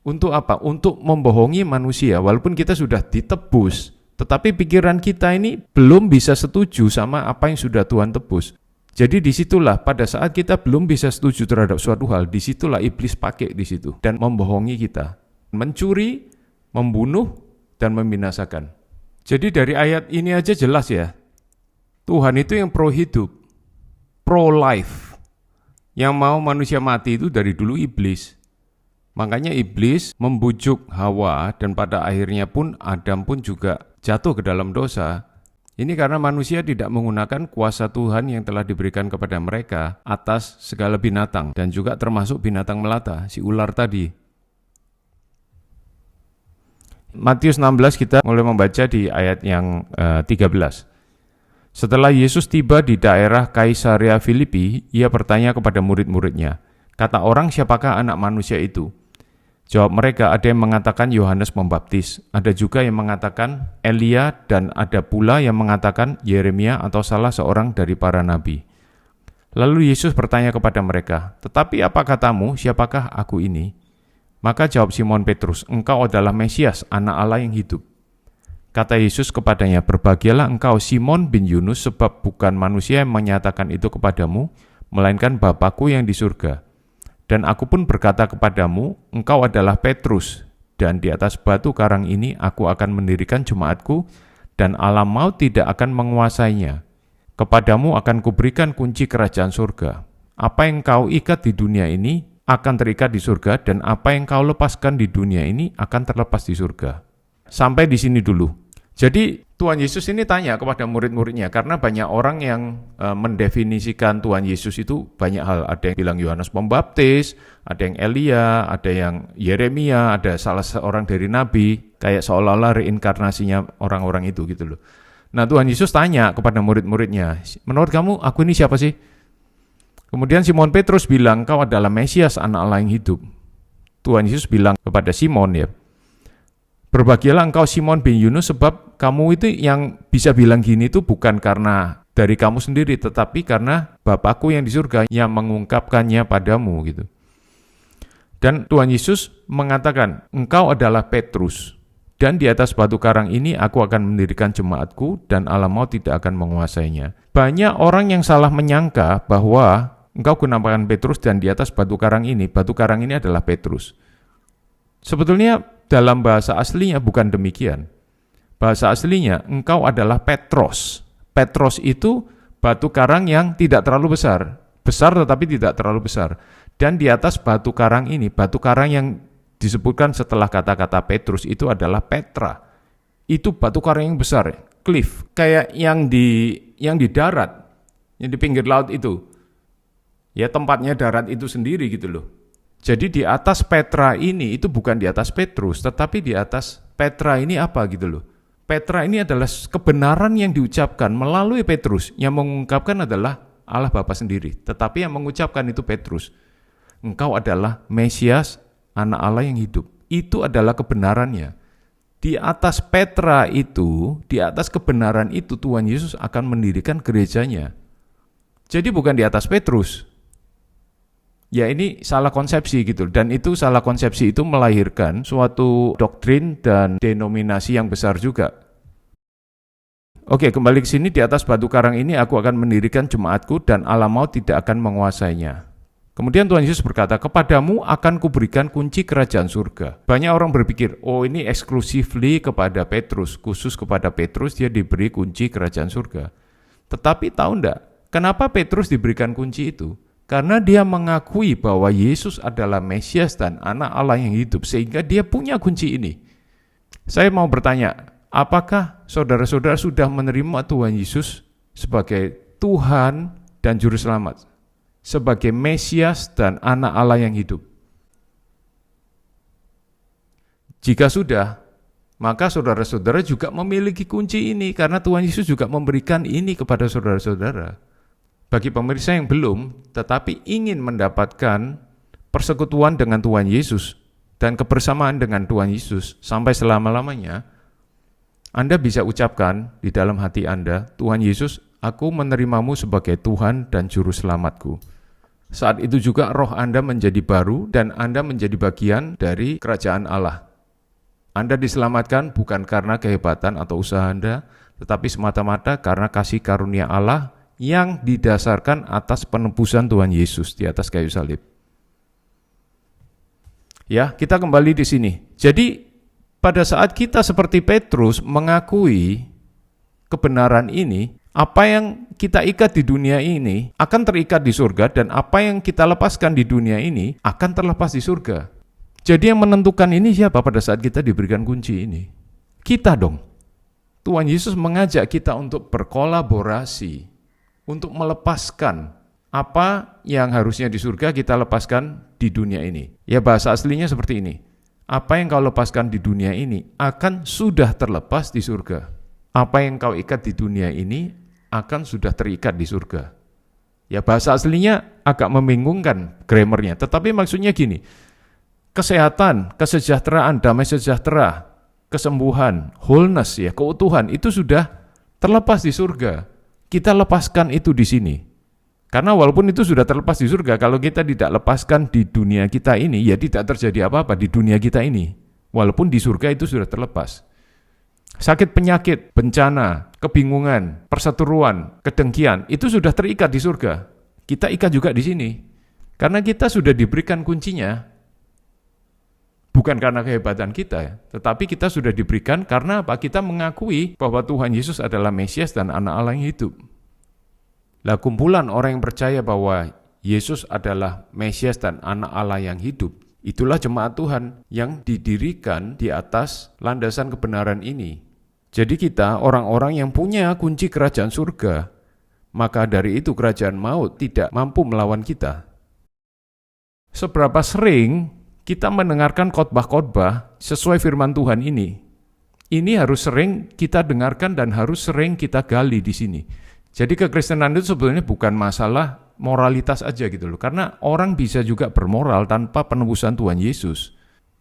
Untuk apa? Untuk membohongi manusia. Walaupun kita sudah ditebus, tetapi pikiran kita ini belum bisa setuju sama apa yang sudah Tuhan tebus. Jadi disitulah pada saat kita belum bisa setuju terhadap suatu hal, disitulah iblis pakai di situ dan membohongi kita, mencuri, membunuh, dan membinasakan. Jadi dari ayat ini aja jelas ya, Tuhan itu yang pro hidup, pro life, yang mau manusia mati itu dari dulu iblis. Makanya iblis membujuk Hawa dan pada akhirnya pun Adam pun juga jatuh ke dalam dosa. Ini karena manusia tidak menggunakan kuasa Tuhan yang telah diberikan kepada mereka atas segala binatang dan juga termasuk binatang melata, si ular tadi. Matius 16 kita mulai membaca di ayat yang 13. Setelah Yesus tiba di daerah Kaisarea Filipi, ia bertanya kepada murid-muridnya, kata orang siapakah anak manusia itu? Jawab mereka, ada yang mengatakan Yohanes Pembaptis, ada juga yang mengatakan Elia, dan ada pula yang mengatakan Yeremia atau salah seorang dari para nabi. Lalu Yesus bertanya kepada mereka, tetapi apa katamu, siapakah aku ini? Maka jawab Simon Petrus, engkau adalah Mesias, anak Allah yang hidup. Kata Yesus kepadanya, berbahagialah engkau Simon bin Yunus, sebab bukan manusia yang menyatakan itu kepadamu, melainkan Bapa-Ku yang di surga. Dan aku pun berkata kepadamu, engkau adalah Petrus, dan di atas batu karang ini aku akan mendirikan jemaatku, dan alam maut tidak akan menguasainya. Kepadamu akan kuberikan kunci kerajaan surga. Apa yang kau ikat di dunia ini akan terikat di surga, dan apa yang kau lepaskan di dunia ini akan terlepas di surga. Sampai di sini dulu. Jadi Tuhan Yesus ini tanya kepada murid-muridnya, karena banyak orang yang mendefinisikan Tuhan Yesus itu banyak hal. Ada yang bilang Yohanes Pembaptis, ada yang Elia, ada yang Yeremia, ada salah seorang dari nabi, kayak seolah-olah reinkarnasinya orang-orang itu gitu loh. Nah Tuhan Yesus tanya kepada murid-muridnya, menurut kamu aku ini siapa sih? Kemudian Simon Petrus bilang, kau adalah Mesias, anak Allah yang hidup. Tuhan Yesus bilang kepada Simon ya, berbahagialah engkau Simon bin Yunus, sebab kamu itu yang bisa bilang gini itu bukan karena dari kamu sendiri, tetapi karena Bapa-Ku yang di surga yang mengungkapkannya padamu gitu. Dan Tuhan Yesus mengatakan, engkau adalah Petrus, dan di atas batu karang ini aku akan mendirikan jemaatku, dan alam maut tidak akan menguasainya. Banyak orang yang salah menyangka bahwa engkau gunakan Petrus dan di atas batu karang ini adalah Petrus. Sebetulnya dalam bahasa aslinya bukan demikian. Bahasa aslinya, engkau adalah Petros. Petros itu batu karang yang tidak terlalu besar. Besar tetapi tidak terlalu besar. Dan di atas batu karang ini, batu karang yang disebutkan setelah kata-kata Petrus itu adalah Petra. Itu batu karang yang besar, cliff. Kayak yang di darat, yang di pinggir laut itu. Ya tempatnya darat itu sendiri gitu loh. Jadi di atas Petra ini itu bukan di atas Petrus, tetapi di atas Petra ini apa gitu loh. Petra ini adalah kebenaran yang diucapkan melalui Petrus, yang mengungkapkan adalah Allah Bapa sendiri, tetapi yang mengucapkan itu Petrus. Engkau adalah Mesias, anak Allah yang hidup. Itu adalah kebenarannya. Di atas Petra itu, di atas kebenaran itu Tuhan Yesus akan mendirikan gerejanya. Jadi bukan di atas Petrus. Ya ini salah konsepsi gitu, dan itu salah konsepsi itu melahirkan suatu doktrin dan denominasi yang besar juga. Oke, kembali ke sini, di atas batu karang ini aku akan mendirikan jemaatku dan alam maut tidak akan menguasainya. Kemudian Tuhan Yesus berkata, kepadamu akan kuberikan kunci kerajaan surga. Banyak orang berpikir, oh ini exclusively kepada Petrus, khusus kepada Petrus dia diberi kunci kerajaan surga. Tetapi tahu enggak, kenapa Petrus diberikan kunci itu? Karena dia mengakui bahwa Yesus adalah Mesias dan anak Allah yang hidup, sehingga dia punya kunci ini. Saya mau bertanya, apakah saudara-saudara sudah menerima Tuhan Yesus sebagai Tuhan dan Juru Selamat? Sebagai Mesias dan anak Allah yang hidup? Jika sudah, maka saudara-saudara juga memiliki kunci ini, karena Tuhan Yesus juga memberikan ini kepada saudara-saudara. Bagi pemirsa yang belum, tetapi ingin mendapatkan persekutuan dengan Tuhan Yesus dan kebersamaan dengan Tuhan Yesus sampai selama-lamanya, Anda bisa ucapkan di dalam hati Anda, Tuhan Yesus, aku menerimamu sebagai Tuhan dan Juru Selamatku. Saat itu juga roh Anda menjadi baru dan Anda menjadi bagian dari kerajaan Allah. Anda diselamatkan bukan karena kehebatan atau usaha Anda, tetapi semata-mata karena kasih karunia Allah yang didasarkan atas penebusan Tuhan Yesus di atas kayu salib. Ya, kita kembali di sini. Jadi, pada saat kita seperti Petrus mengakui kebenaran ini, apa yang kita ikat di dunia ini akan terikat di surga, dan apa yang kita lepaskan di dunia ini akan terlepas di surga. Jadi yang menentukan ini siapa pada saat kita diberikan kunci ini? Kita dong. Tuhan Yesus mengajak kita untuk berkolaborasi, untuk melepaskan apa yang harusnya di surga kita lepaskan di dunia ini. Ya, bahasa aslinya seperti ini. Apa yang kau lepaskan di dunia ini akan sudah terlepas di surga. Apa yang kau ikat di dunia ini akan sudah terikat di surga. Ya, bahasa aslinya agak membingungkan grammarnya, tetapi maksudnya gini, kesehatan, kesejahteraan, damai sejahtera, kesembuhan, wholeness, ya, keutuhan, itu sudah terlepas di surga. Kita lepaskan itu di sini. Karena walaupun itu sudah terlepas di surga, kalau kita tidak lepaskan di dunia kita ini, ya tidak terjadi apa-apa di dunia kita ini. Walaupun di surga itu sudah terlepas. Sakit penyakit, bencana, kebingungan, perseteruan, kedengkian, itu sudah terikat di surga. Kita ikat juga di sini. Karena kita sudah diberikan kuncinya. Bukan karena kehebatan kita, ya, tetapi kita sudah diberikan karena apa? Kita mengakui bahwa Tuhan Yesus adalah Mesias dan anak Allah yang hidup. Lah, kumpulan orang yang percaya bahwa Yesus adalah Mesias dan anak Allah yang hidup, itulah jemaat Tuhan yang didirikan di atas landasan kebenaran ini. Jadi kita orang-orang yang punya kunci kerajaan surga, maka dari itu kerajaan maut tidak mampu melawan kita. Seberapa sering kita mendengarkan khotbah-khotbah sesuai firman Tuhan ini? Ini harus sering kita dengarkan dan harus sering kita gali di sini. Jadi kekristenan itu sebenarnya bukan masalah moralitas aja gitu loh. Karena orang bisa juga bermoral tanpa penebusan Tuhan Yesus.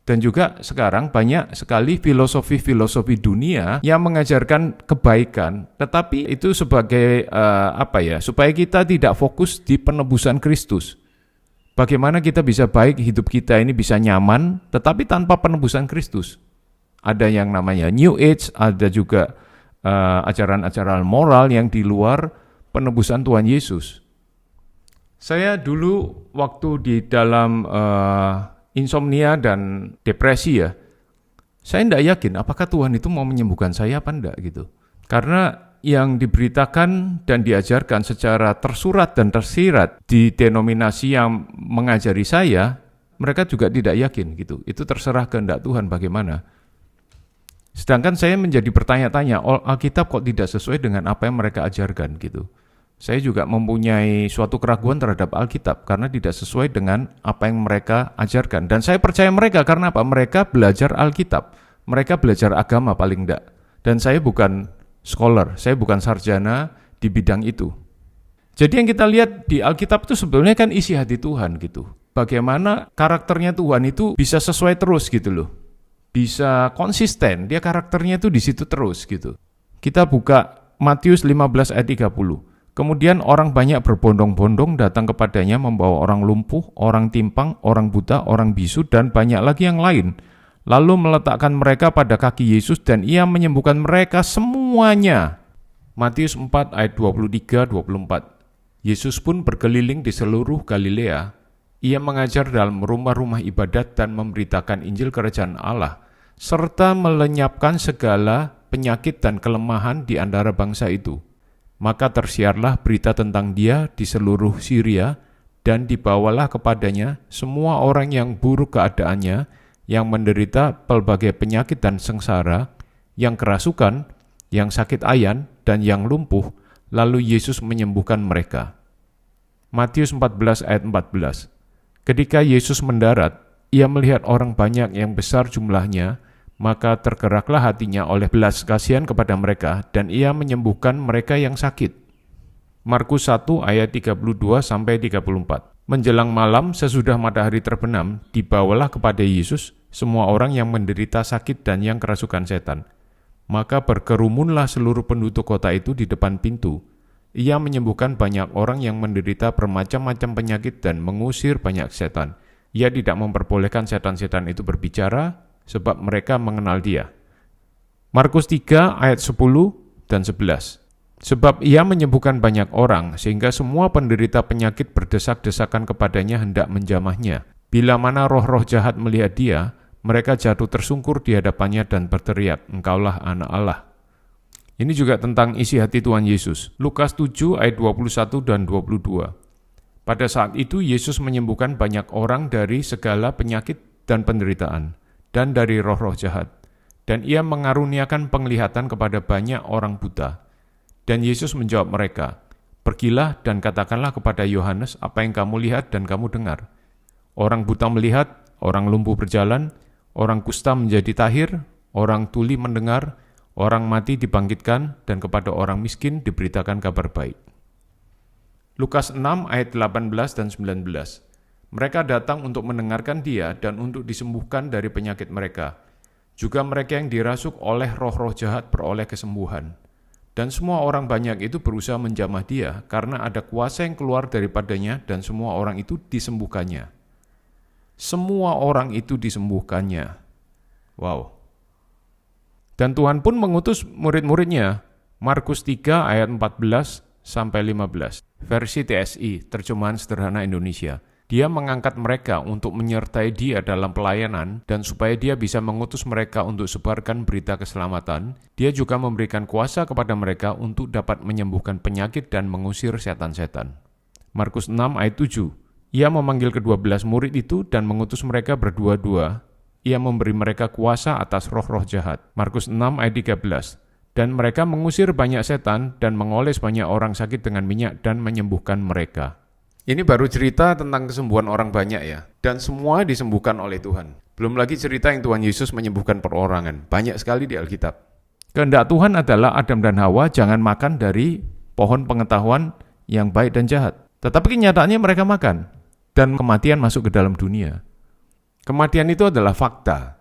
Dan juga sekarang banyak sekali filosofi-filosofi dunia yang mengajarkan kebaikan, tetapi itu sebagai supaya kita tidak fokus di penebusan Kristus. Bagaimana kita bisa baik, hidup kita ini bisa nyaman, tetapi tanpa penebusan Kristus. Ada yang namanya New Age, ada juga ajaran-ajaran moral yang di luar penebusan Tuhan Yesus. Saya dulu waktu di dalam insomnia dan depresi, ya, saya tidak yakin apakah Tuhan itu mau menyembuhkan saya apa enggak gitu. Karena yang diberitakan dan diajarkan secara tersurat dan tersirat di denominasi yang mengajari saya, mereka juga tidak yakin gitu. Itu terserah kehendak Tuhan bagaimana. Sedangkan saya menjadi bertanya-tanya, Alkitab kok tidak sesuai dengan apa yang mereka ajarkan gitu. Saya juga mempunyai suatu keraguan terhadap Alkitab karena tidak sesuai dengan apa yang mereka ajarkan. Dan saya percaya mereka karena apa? Mereka belajar Alkitab. Mereka belajar agama paling enggak. Dan saya bukan scholar, saya bukan sarjana di bidang itu. Jadi yang kita lihat di Alkitab itu sebenarnya kan isi hati Tuhan gitu. Bagaimana karakternya Tuhan itu bisa sesuai terus gitu loh. Bisa konsisten, dia karakternya itu di situ terus gitu. Kita buka Matius 15 ayat 30. Kemudian orang banyak berbondong-bondong datang kepadanya membawa orang lumpuh, orang timpang, orang buta, orang bisu, dan banyak lagi yang lain. Lalu meletakkan mereka pada kaki Yesus dan ia menyembuhkan mereka semuanya. Matius 4 ayat 23-24. Yesus pun berkeliling di seluruh Galilea, Ia mengajar dalam rumah-rumah ibadat dan memberitakan Injil Kerajaan Allah, serta melenyapkan segala penyakit dan kelemahan di antara bangsa itu. Maka tersiarlah berita tentang dia di seluruh Syria, dan dibawalah kepadanya semua orang yang buruk keadaannya, yang menderita pelbagai penyakit dan sengsara, yang kerasukan, yang sakit ayan, dan yang lumpuh, lalu Yesus menyembuhkan mereka. Matius 14 ayat 14. Ketika Yesus mendarat, ia melihat orang banyak yang besar jumlahnya, maka tergeraklah hatinya oleh belas kasihan kepada mereka, dan ia menyembuhkan mereka yang sakit. Markus 1 ayat 32-34. Menjelang malam sesudah matahari terbenam, dibawalah kepada Yesus semua orang yang menderita sakit dan yang kerasukan setan. Maka berkerumunlah seluruh penduduk kota itu di depan pintu. Ia menyembuhkan banyak orang yang menderita bermacam-macam penyakit dan mengusir banyak setan. Ia tidak memperbolehkan setan-setan itu berbicara, sebab mereka mengenal dia. Markus 3 ayat 10 dan 11. Sebab ia menyembuhkan banyak orang, sehingga semua penderita penyakit berdesak-desakan kepadanya hendak menjamahnya. Bila mana roh-roh jahat melihat dia, mereka jatuh tersungkur di hadapannya dan berteriak, "Engkaulah Anak Allah." Ini juga tentang isi hati Tuhan Yesus. Lukas 7 ayat 21 dan 22. Pada saat itu Yesus menyembuhkan banyak orang dari segala penyakit dan penderitaan, dan dari roh-roh jahat. Dan ia mengaruniakan penglihatan kepada banyak orang buta. Dan Yesus menjawab mereka, "Pergilah dan katakanlah kepada Yohanes apa yang kamu lihat dan kamu dengar. Orang buta melihat, orang lumpuh berjalan, orang kusta menjadi tahir, orang tuli mendengar, orang mati dibangkitkan, dan kepada orang miskin diberitakan kabar baik." Lukas 6 ayat 18 dan 19. Mereka datang untuk mendengarkan dia dan untuk disembuhkan dari penyakit mereka. Juga mereka yang dirasuk oleh roh-roh jahat beroleh kesembuhan. Dan semua orang banyak itu berusaha menjamah dia karena ada kuasa yang keluar daripadanya dan semua orang itu disembuhkannya. Semua orang itu disembuhkannya. Wow. Dan Tuhan pun mengutus murid-muridnya. Markus 3 ayat 14-15. Versi TSI, Terjemahan Sederhana Indonesia. Dia mengangkat mereka untuk menyertai dia dalam pelayanan, dan supaya dia bisa mengutus mereka untuk sebarkan berita keselamatan, dia juga memberikan kuasa kepada mereka untuk dapat menyembuhkan penyakit dan mengusir setan-setan. Markus 6 ayat 7. Ia memanggil ke-12 murid itu dan mengutus mereka berdua-dua. Ia memberi mereka kuasa atas roh-roh jahat. Markus 6 ayat 13. Dan mereka mengusir banyak setan dan mengoles banyak orang sakit dengan minyak dan menyembuhkan mereka. Ini baru cerita tentang kesembuhan orang banyak ya. Dan semua disembuhkan oleh Tuhan. Belum lagi cerita yang Tuhan Yesus menyembuhkan perorangan. Banyak sekali di Alkitab. Kehendak Tuhan adalah Adam dan Hawa jangan makan dari pohon pengetahuan yang baik dan jahat. Tetapi kenyataannya mereka makan. Dan kematian masuk ke dalam dunia. Kematian itu adalah fakta.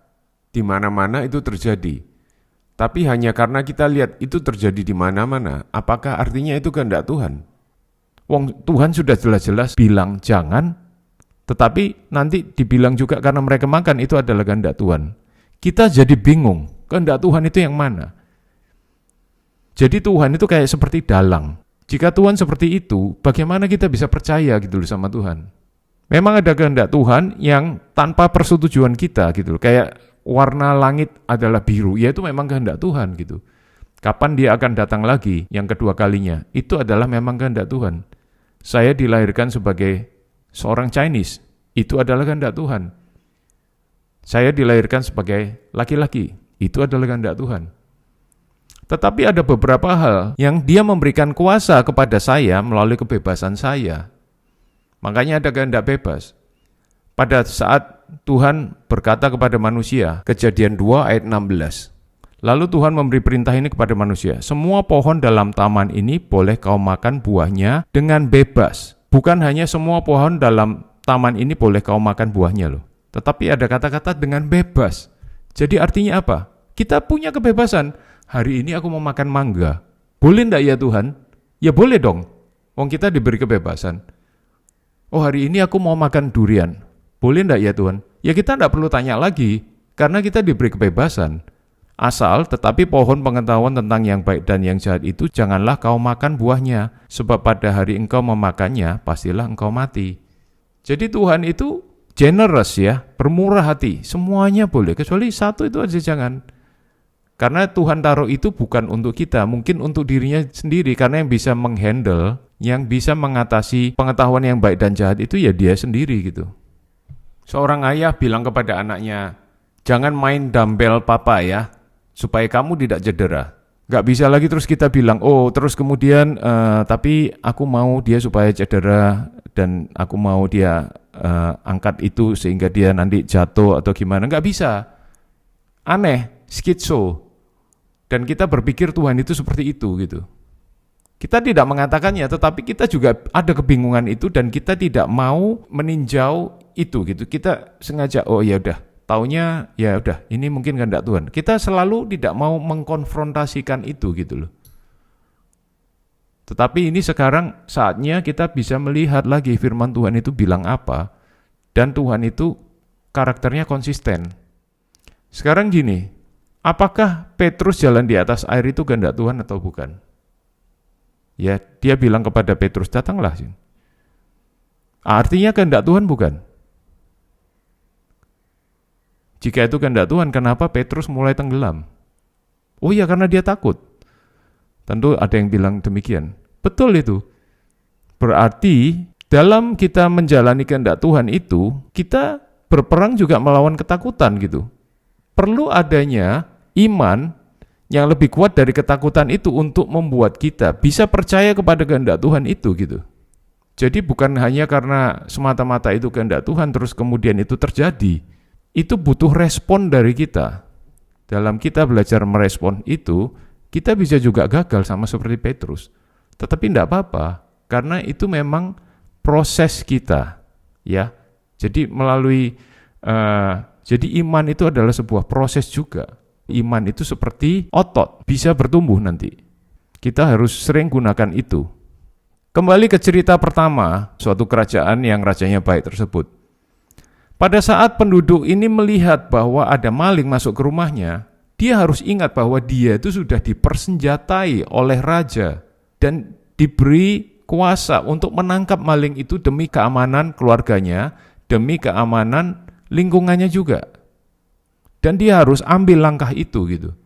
Di mana-mana itu terjadi. Tapi hanya karena kita lihat itu terjadi di mana-mana, apakah artinya itu kehendak Tuhan? Wong Tuhan sudah jelas-jelas bilang jangan, tetapi nanti dibilang juga karena mereka makan itu adalah kehendak Tuhan. Kita jadi bingung, kehendak Tuhan itu yang mana? Jadi Tuhan itu kayak seperti dalang. Jika Tuhan seperti itu, bagaimana kita bisa percaya gitu loh sama Tuhan? Memang ada kehendak Tuhan yang tanpa persetujuan kita gitu loh. Kayak warna langit adalah biru, ya itu memang kehendak Tuhan gitu. Kapan dia akan datang lagi yang kedua kalinya, itu adalah memang kehendak Tuhan. Saya dilahirkan sebagai seorang Chinese, itu adalah kehendak Tuhan. Saya dilahirkan sebagai laki-laki, itu adalah kehendak Tuhan. Tetapi ada beberapa hal yang dia memberikan kuasa kepada saya melalui kebebasan saya. Makanya ada kehendak bebas. Pada saat Tuhan berkata kepada manusia, Kejadian 2 ayat 16. Lalu Tuhan memberi perintah ini kepada manusia, semua pohon dalam taman ini boleh kau makan buahnya dengan bebas. Bukan hanya semua pohon dalam taman ini boleh kau makan buahnya loh. Tetapi ada kata-kata dengan bebas. Jadi artinya apa? Kita punya kebebasan. Hari ini aku mau makan mangga. Boleh enggak ya Tuhan? Ya boleh dong. Wong kita diberi kebebasan. Oh hari ini aku mau makan durian. Boleh enggak ya Tuhan? Ya kita enggak perlu tanya lagi. Karena kita diberi kebebasan. Asal tetapi pohon pengetahuan tentang yang baik dan yang jahat itu janganlah kau makan buahnya, sebab pada hari engkau memakannya, pastilah engkau mati. Jadi Tuhan itu generous ya, bermurah hati. Semuanya boleh, kecuali satu itu aja jangan. Karena Tuhan taruh itu bukan untuk kita, mungkin untuk dirinya sendiri. Karena yang bisa menghandle, yang bisa mengatasi pengetahuan yang baik dan jahat itu ya dia sendiri gitu. Seorang ayah bilang kepada anaknya, jangan main dumbbell papa ya, supaya kamu tidak cedera. Gak bisa lagi terus kita bilang, oh terus kemudian tapi aku mau dia supaya cedera dan aku mau dia angkat itu sehingga dia nanti jatuh atau gimana. Gak bisa. Aneh, skitso. Dan kita berpikir Tuhan itu seperti itu gitu. Kita tidak mengatakannya, tetapi kita juga ada kebingungan itu dan kita tidak mau meninjau itu gitu. Kita sengaja, oh ya udah. Taunya ya udah ini mungkin kehendak Tuhan. Kita selalu tidak mau mengkonfrontasikan itu gitu loh. Tetapi ini sekarang saatnya kita bisa melihat lagi firman Tuhan itu bilang apa. Dan Tuhan itu karakternya konsisten. Sekarang gini, apakah Petrus jalan di atas air itu kehendak Tuhan atau bukan? Ya, dia bilang kepada Petrus, datanglah. Artinya kehendak Tuhan bukan? Jika itu kehendak Tuhan, kenapa Petrus mulai tenggelam? Oh ya, karena dia takut. Tentu ada yang bilang demikian. Betul itu. Berarti dalam kita menjalani kehendak Tuhan itu, kita berperang juga melawan ketakutan gitu. Perlu adanya iman yang lebih kuat dari ketakutan itu untuk membuat kita bisa percaya kepada kehendak Tuhan itu gitu. Jadi bukan hanya karena semata-mata itu kehendak Tuhan terus kemudian itu terjadi. Itu butuh respon dari kita. Dalam kita belajar merespon itu, kita bisa juga gagal sama seperti Petrus. Tetapi tidak apa-apa, karena itu memang proses kita. Ya, jadi jadi iman itu adalah sebuah proses juga. Iman itu seperti otot, bisa bertumbuh nanti. Kita harus sering gunakan itu. Kembali ke cerita pertama, suatu kerajaan yang rajanya baik tersebut. Pada saat penduduk ini melihat bahwa ada maling masuk ke rumahnya, dia harus ingat bahwa dia itu sudah dipersenjatai oleh raja dan diberi kuasa untuk menangkap maling itu demi keamanan keluarganya, demi keamanan lingkungannya juga. Dan dia harus ambil langkah itu gitu.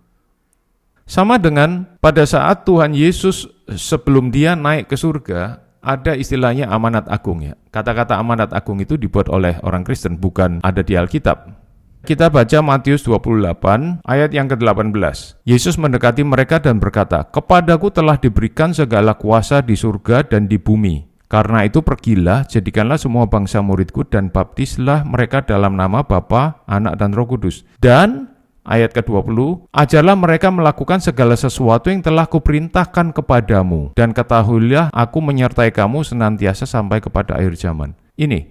Sama dengan pada saat Tuhan Yesus sebelum dia naik ke surga, ada istilahnya amanat agung ya. Kata-kata amanat agung itu dibuat oleh orang Kristen, bukan ada di Alkitab. Kita baca Matius 28 ayat yang ke-18. Yesus mendekati mereka dan berkata, "Kepadaku telah diberikan segala kuasa di surga dan di bumi. Karena itu pergilah, jadikanlah semua bangsa muridku dan baptislah mereka dalam nama Bapa, Anak dan Roh Kudus. Dan ayat ke-20, ajarlah mereka melakukan segala sesuatu yang telah kuperintahkan kepadamu, dan ketahuilah aku menyertai kamu senantiasa sampai kepada akhir zaman. Ini,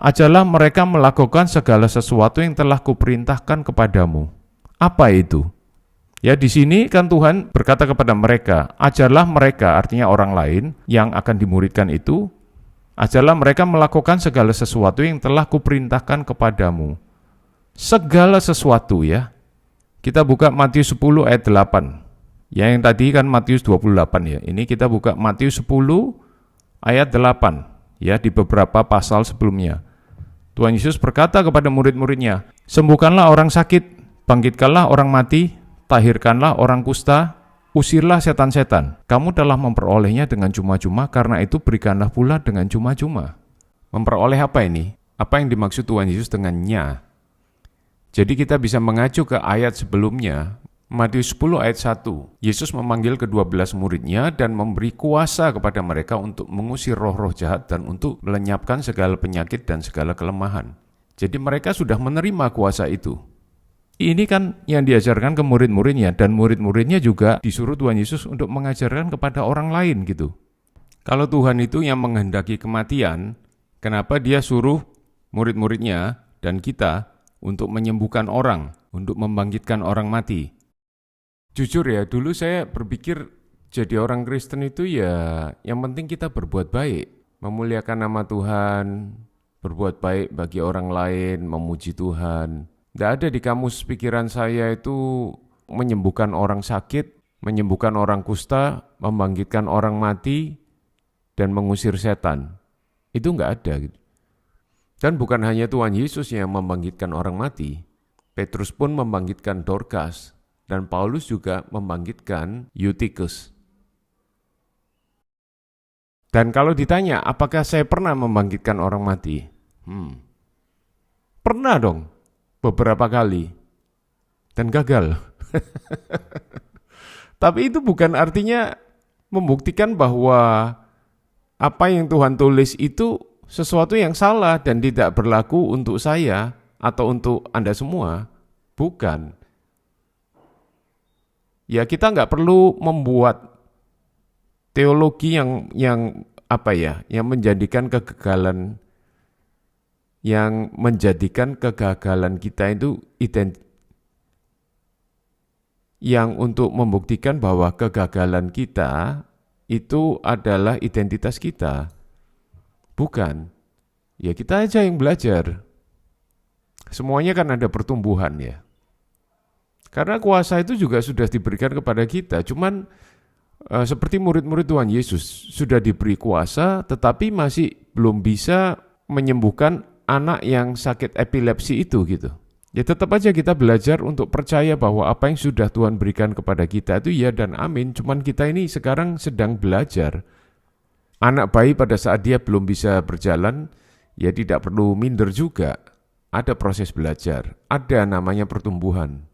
ajarlah mereka melakukan segala sesuatu yang telah kuperintahkan kepadamu. Apa itu? Ya di sini kan Tuhan berkata kepada mereka, ajarlah mereka, artinya orang lain yang akan dimuridkan itu, ajarlah mereka melakukan segala sesuatu yang telah kuperintahkan kepadamu. Segala sesuatu ya. Kita buka Matius 10 ayat 8. Ya, yang tadi kan Matius 28 ya. Ini kita buka Matius 10 ayat 8. Ya, di beberapa pasal sebelumnya. Tuhan Yesus berkata kepada murid-muridnya, sembuhkanlah orang sakit, bangkitkanlah orang mati, tahirkanlah orang kusta, usirlah setan-setan. Kamu telah memperolehnya dengan cuma-cuma, karena itu berikanlah pula dengan cuma-cuma. Memperoleh apa ini? Apa yang dimaksud Tuhan Yesus dengannya? Jadi kita bisa mengacu ke ayat sebelumnya, Matius 10 ayat 1. Yesus memanggil ke-12 muridnya dan memberi kuasa kepada mereka untuk mengusir roh-roh jahat dan untuk melenyapkan segala penyakit dan segala kelemahan. Jadi mereka sudah menerima kuasa itu. Ini kan yang diajarkan ke murid-muridnya, dan murid-muridnya juga disuruh Tuhan Yesus untuk mengajarkan kepada orang lain gitu. Kalau Tuhan itu yang menghendaki kematian, kenapa dia suruh murid-muridnya dan kita untuk menyembuhkan orang, untuk membangkitkan orang mati? Jujur ya, dulu saya berpikir jadi orang Kristen itu ya yang penting kita berbuat baik, memuliakan nama Tuhan, berbuat baik bagi orang lain, memuji Tuhan. Tidak ada di kamus pikiran saya itu menyembuhkan orang sakit, menyembuhkan orang kusta, membangkitkan orang mati, dan mengusir setan. Itu nggak ada gitu. Dan bukan hanya Tuhan Yesus yang membangkitkan orang mati, Petrus pun membangkitkan Dorcas, dan Paulus juga membangkitkan Eutychus. Dan kalau ditanya, apakah saya pernah membangkitkan orang mati? Pernah dong, beberapa kali. Dan gagal. Tapi itu bukan artinya membuktikan bahwa apa yang Tuhan tulis itu sesuatu yang salah dan tidak berlaku untuk saya atau untuk Anda semua. Bukan. Ya, kita nggak perlu membuat teologi yang menjadikan kegagalan kita itu yang untuk membuktikan bahwa kegagalan kita itu adalah identitas kita. Bukan. Ya, kita aja yang belajar. Semuanya kan ada pertumbuhan ya. Karena kuasa itu juga sudah diberikan kepada kita, cuman seperti murid-murid Tuhan Yesus sudah diberi kuasa tetapi masih belum bisa menyembuhkan anak yang sakit epilepsi itu gitu. Ya tetap aja kita belajar untuk percaya bahwa apa yang sudah Tuhan berikan kepada kita itu ya dan amin, cuman kita ini sekarang sedang belajar. Anak bayi pada saat dia belum bisa berjalan, ya tidak perlu minder juga. Ada proses belajar, ada namanya pertumbuhan.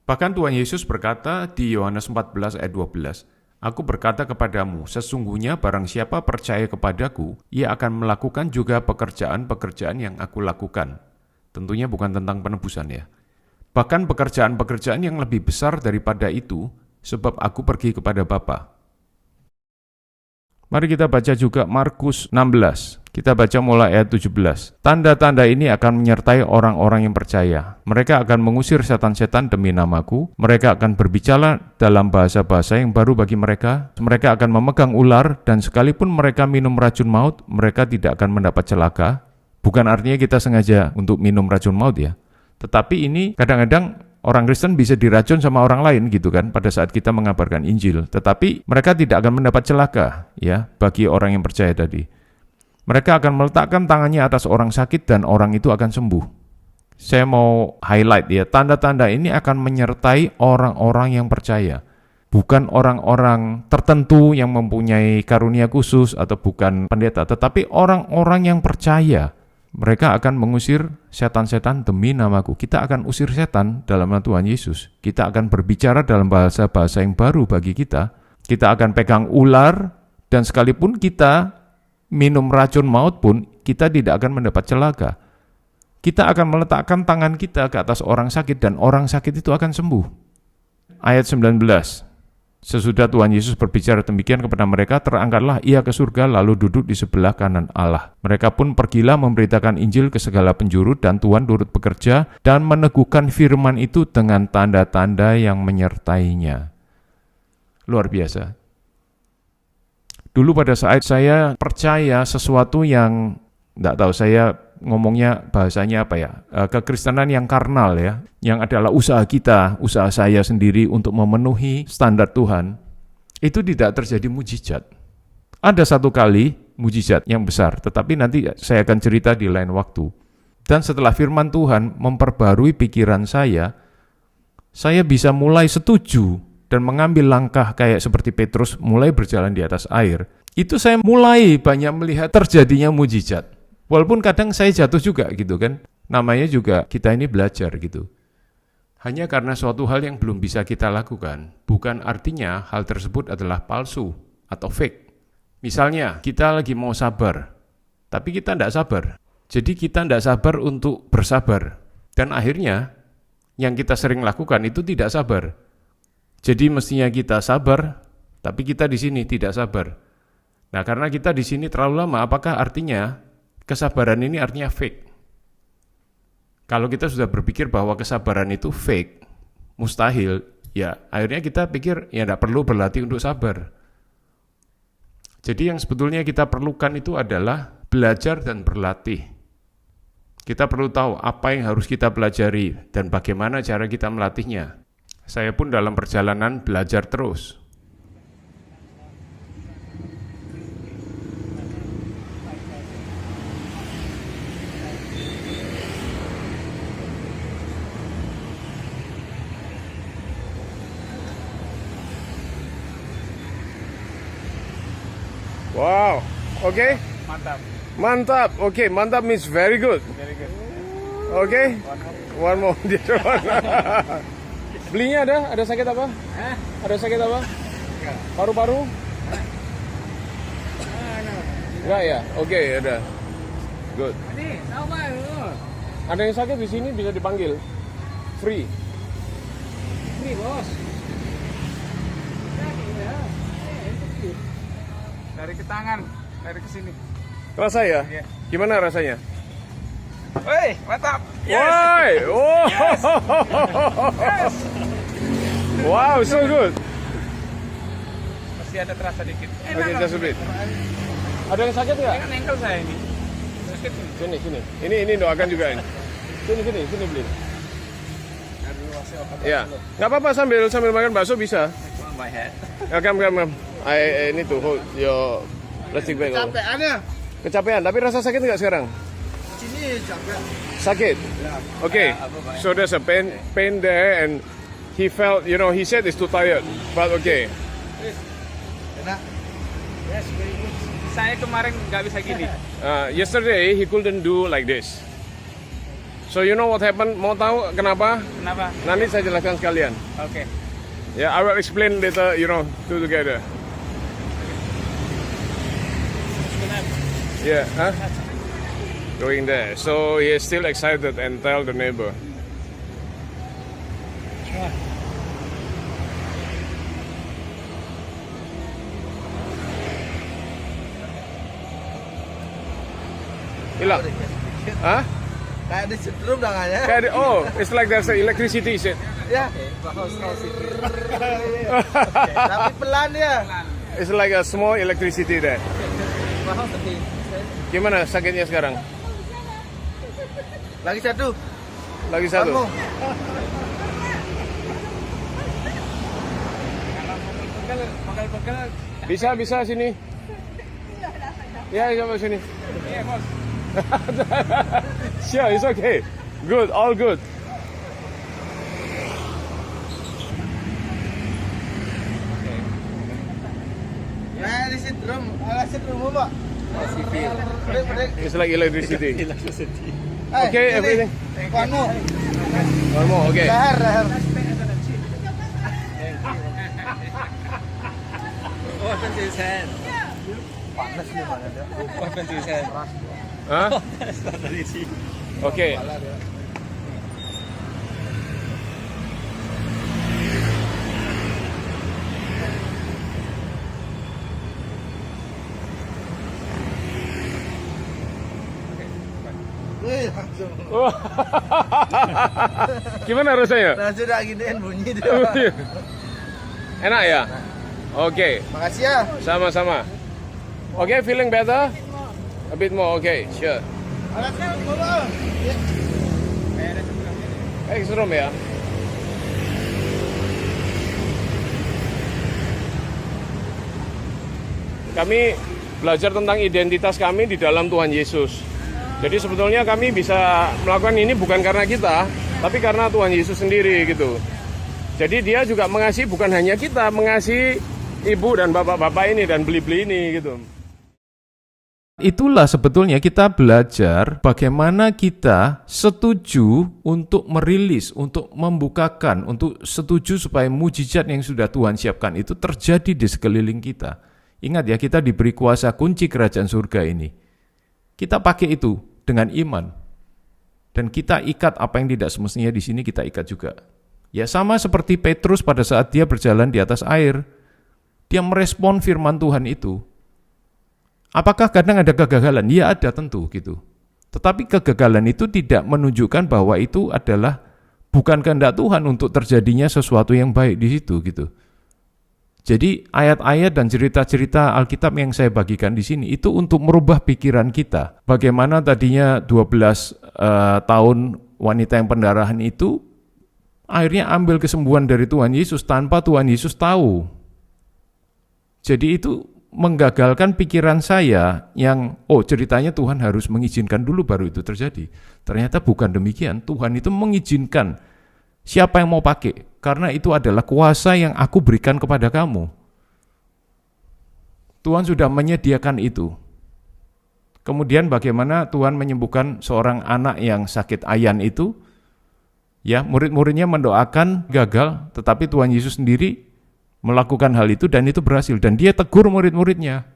Bahkan Tuhan Yesus berkata di Yohanes 14 ayat 12, Aku berkata kepadamu, sesungguhnya barang siapa percaya kepadaku, ia akan melakukan juga pekerjaan-pekerjaan yang aku lakukan. Tentunya bukan tentang penebusan ya. Bahkan pekerjaan-pekerjaan yang lebih besar daripada itu, sebab aku pergi kepada Bapa. Mari kita baca juga Markus 16. Kita baca mulai ayat 17. Tanda-tanda ini akan menyertai orang-orang yang percaya. Mereka akan mengusir setan-setan demi namaku. Mereka akan berbicara dalam bahasa-bahasa yang baru bagi mereka. Mereka akan memegang ular, dan sekalipun mereka minum racun maut, mereka tidak akan mendapat celaka. Bukan artinya kita sengaja untuk minum racun maut ya. Tetapi ini kadang-kadang orang Kristen bisa diracun sama orang lain gitu kan pada saat kita mengabarkan Injil. Tetapi mereka tidak akan mendapat celaka ya bagi orang yang percaya tadi. Mereka akan meletakkan tangannya atas orang sakit dan orang itu akan sembuh. Saya mau highlight ya, tanda-tanda ini akan menyertai orang-orang yang percaya. Bukan orang-orang tertentu yang mempunyai karunia khusus atau bukan pendeta, tetapi orang-orang yang percaya. Mereka akan mengusir setan-setan demi namaku. Kita akan usir setan dalam nama Tuhan Yesus. Kita akan berbicara dalam bahasa-bahasa yang baru bagi kita. Kita akan pegang ular, dan sekalipun kita minum racun maut pun, kita tidak akan mendapat celaka. Kita akan meletakkan tangan kita ke atas orang sakit, dan orang sakit itu akan sembuh. Ayat 19. Sesudah Tuhan Yesus berbicara demikian kepada mereka, terangkatlah ia ke surga lalu duduk di sebelah kanan Allah. Mereka pun pergilah memberitakan Injil ke segala penjuru, dan Tuhan turut bekerja dan meneguhkan firman itu dengan tanda-tanda yang menyertainya. Luar biasa. Dulu pada saat saya percaya sesuatu yang, tidak tahu saya ngomongnya bahasanya apa ya, kekristenan yang karnal ya, yang adalah usaha kita, usaha saya sendiri untuk memenuhi standar Tuhan, itu tidak terjadi mujizat. Ada satu kali mujizat yang besar, tetapi nanti saya akan cerita di lain waktu. Dan setelah firman Tuhan memperbarui pikiran saya bisa mulai setuju dan mengambil langkah kayak seperti Petrus mulai berjalan di atas air. Itu saya mulai banyak melihat terjadinya mujizat. Walaupun kadang saya jatuh juga gitu kan. Namanya juga kita ini belajar gitu. Hanya karena suatu hal yang belum bisa kita lakukan, bukan artinya hal tersebut adalah palsu atau fake. Misalnya kita lagi mau sabar, tapi kita tidak sabar. Jadi kita tidak sabar untuk bersabar. Dan akhirnya yang kita sering lakukan itu tidak sabar. Jadi mestinya kita sabar, tapi kita di sini tidak sabar. Nah, karena kita di sini terlalu lama, apakah artinya kesabaran ini artinya fake? Kalau kita sudah berpikir bahwa kesabaran itu fake, mustahil, ya akhirnya kita pikir ya tidak perlu berlatih untuk sabar. Jadi yang sebetulnya kita perlukan itu adalah belajar dan berlatih. Kita perlu tahu apa yang harus kita pelajari dan bagaimana cara kita melatihnya. Saya pun dalam perjalanan belajar terus. Wow. Okay. Mantap. Mantap. Okay, mantap means very good. Very good. Okay. One more. The other one. Belinya ada? Ada sakit apa? Ada sakit apa? Paru-paru? Enggak ya? Oke, ada. Good. Ada yang sakit di sini bisa dipanggil. Free. Ini bos. Dari ke tangan, dari ke sini. Rasa ya? Iya. Gimana rasanya? Woi, mantap. Why? Oh. Wow, so good. Masih ada terasa dikit. Okay, just a bit. Ada yang sakit nggak? Kan ankle saya ini. Sakit ini. Sini. Ini doakan juga ini. Sini beli. Ya, nggak apa-apa sambil makan bakso bisa. My head. Ya, come. I need to hold your plastic bag. Capeannya. Kecapean, tapi rasa sakit nggak sekarang? Sini capek. Sakit. Okay. So there's a pain there, and he felt, he said it's too tired, but okay. Enak. Yes, very good. Saya kemarin nggak bisa gini. Yesterday he couldn't do like this. So you know what happened? Mau tahu kenapa? Kenapa? Nanti saya jelaskan sekalian. Oke. Yeah, I will explain later. Two together. Yeah, huh? Going there. So he is still excited and tell the neighbor. Hilang. Hah? Kayak disetrum tangannya. It's like there's electricity. Ya. Tapi pelan ya. It's like a small electricity there. Gimana sakitnya sekarang? Lagi satu. Lagi satu. Kamu. Bisa sini. Ya, coba sini. Iya, bos. Sure, it's okay. Good, all good. Nah, disetrum. Setrum Pak. It's like electricity. Okay, everything. One more. One more, okay. Leher. Open to his hand. Panas nih mana dia. Open to his hand. Hah? Okay. Wih, langsung. Gimana rasanya? Nah, sudah giniin bunyi dia. Enak ya? Okay. Makasih ya. Sama-sama. Okay, feeling better? A bit more, okay, sure. Alatnya bawa. Serum ya? Kami belajar tentang identitas kami di dalam Tuhan Yesus. Jadi sebetulnya kami bisa melakukan ini bukan karena kita, tapi karena Tuhan Yesus sendiri gitu. Jadi dia juga mengasihi bukan hanya kita, mengasihi ibu dan bapak-bapak ini dan beli-beli ini gitu. Itulah sebetulnya kita belajar bagaimana kita setuju untuk merilis, untuk membukakan, untuk setuju supaya mujizat yang sudah Tuhan siapkan itu terjadi di sekeliling kita. Ingat ya, kita diberi kuasa kunci kerajaan surga ini. Kita pakai itu dengan iman. Dan kita ikat apa yang tidak semestinya di sini kita ikat juga. Ya sama seperti Petrus pada saat dia berjalan di atas air. Dia merespon firman Tuhan itu. Apakah kadang ada kegagalan? Ya ada tentu gitu. Tetapi kegagalan itu tidak menunjukkan bahwa itu adalah bukan kehendak Tuhan untuk terjadinya sesuatu yang baik di situ gitu. Jadi ayat-ayat dan cerita-cerita Alkitab yang saya bagikan di sini itu untuk merubah pikiran kita. Bagaimana tadinya 12 tahun wanita yang pendarahan itu akhirnya ambil kesembuhan dari Tuhan Yesus tanpa Tuhan Yesus tahu. Jadi itu menggagalkan pikiran saya yang, ceritanya Tuhan harus mengizinkan dulu baru itu terjadi. Ternyata bukan demikian, Tuhan itu mengizinkan siapa yang mau pakai, karena itu adalah kuasa yang aku berikan kepada kamu. Tuhan sudah menyediakan itu. Kemudian bagaimana Tuhan menyembuhkan seorang anak yang sakit ayan itu? Ya, murid-muridnya mendoakan gagal, tetapi Tuhan Yesus sendiri melakukan hal itu dan itu berhasil. Dan dia tegur murid-muridnya.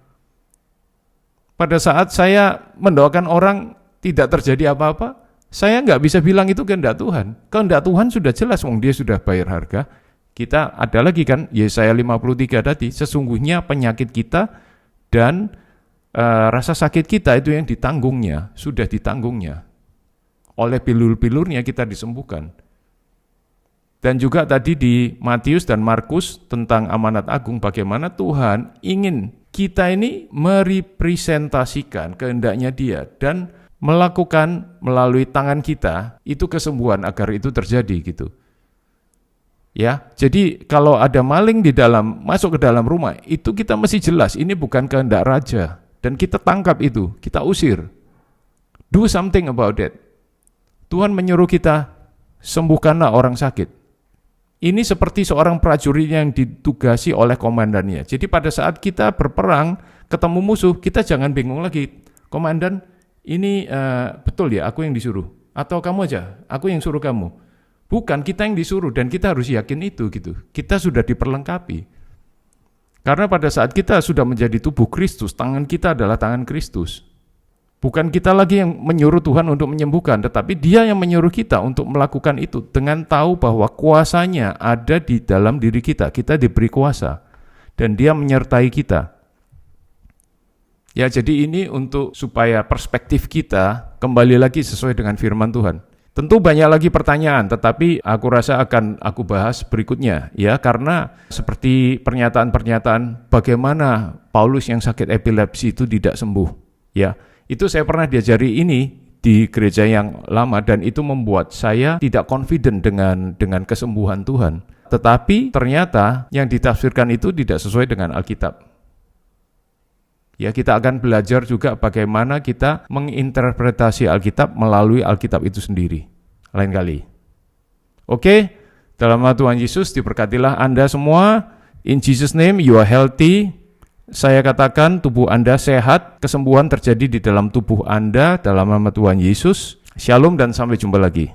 Pada saat saya mendoakan orang tidak terjadi apa-apa, saya nggak bisa bilang itu kehendak Tuhan. Kehendak Tuhan sudah jelas, dia sudah bayar harga. Kita ada lagi kan, Yesaya 53 tadi, sesungguhnya penyakit kita dan rasa sakit kita itu yang ditanggungnya, sudah ditanggungnya. Oleh pilur-pilurnya kita disembuhkan. Dan juga tadi di Matius dan Markus tentang amanat agung, bagaimana Tuhan ingin kita ini merepresentasikan kehendaknya Dia dan melakukan melalui tangan kita itu kesembuhan agar itu terjadi gitu. Ya, jadi kalau ada maling di dalam masuk ke dalam rumah, itu kita mesti jelas ini bukan kehendak raja dan kita tangkap itu, kita usir. Do something about that. Tuhan menyuruh kita sembuhkanlah orang sakit. Ini seperti seorang prajurit yang ditugasi oleh komandannya. Jadi pada saat kita berperang, ketemu musuh, kita jangan bingung lagi. Komandan, ini betul ya aku yang disuruh? Atau kamu aja, aku yang suruh kamu? Bukan, kita yang disuruh dan kita harus yakin itu gitu. Kita sudah diperlengkapi. Karena pada saat kita sudah menjadi tubuh Kristus, tangan kita adalah tangan Kristus. Bukan kita lagi yang menyuruh Tuhan untuk menyembuhkan, tetapi Dia yang menyuruh kita untuk melakukan itu dengan tahu bahwa kuasanya ada di dalam diri kita. Kita diberi kuasa dan Dia menyertai kita. Ya, jadi ini untuk supaya perspektif kita kembali lagi sesuai dengan firman Tuhan. Tentu banyak lagi pertanyaan, tetapi aku rasa akan aku bahas berikutnya ya, karena seperti pernyataan-pernyataan bagaimana Paulus yang sakit epilepsi itu tidak sembuh. Ya, itu saya pernah diajari ini di gereja yang lama dan itu membuat saya tidak confident dengan kesembuhan Tuhan. Tetapi ternyata yang ditafsirkan itu tidak sesuai dengan Alkitab. Ya, kita akan belajar juga bagaimana kita menginterpretasi Alkitab melalui Alkitab itu sendiri. Lain kali. Oke, dalam nama Tuhan Yesus diberkatilah Anda semua. In Jesus name you are healthy. Saya katakan tubuh Anda sehat, kesembuhan terjadi di dalam tubuh Anda dalam nama Tuhan Yesus. Shalom dan sampai jumpa lagi.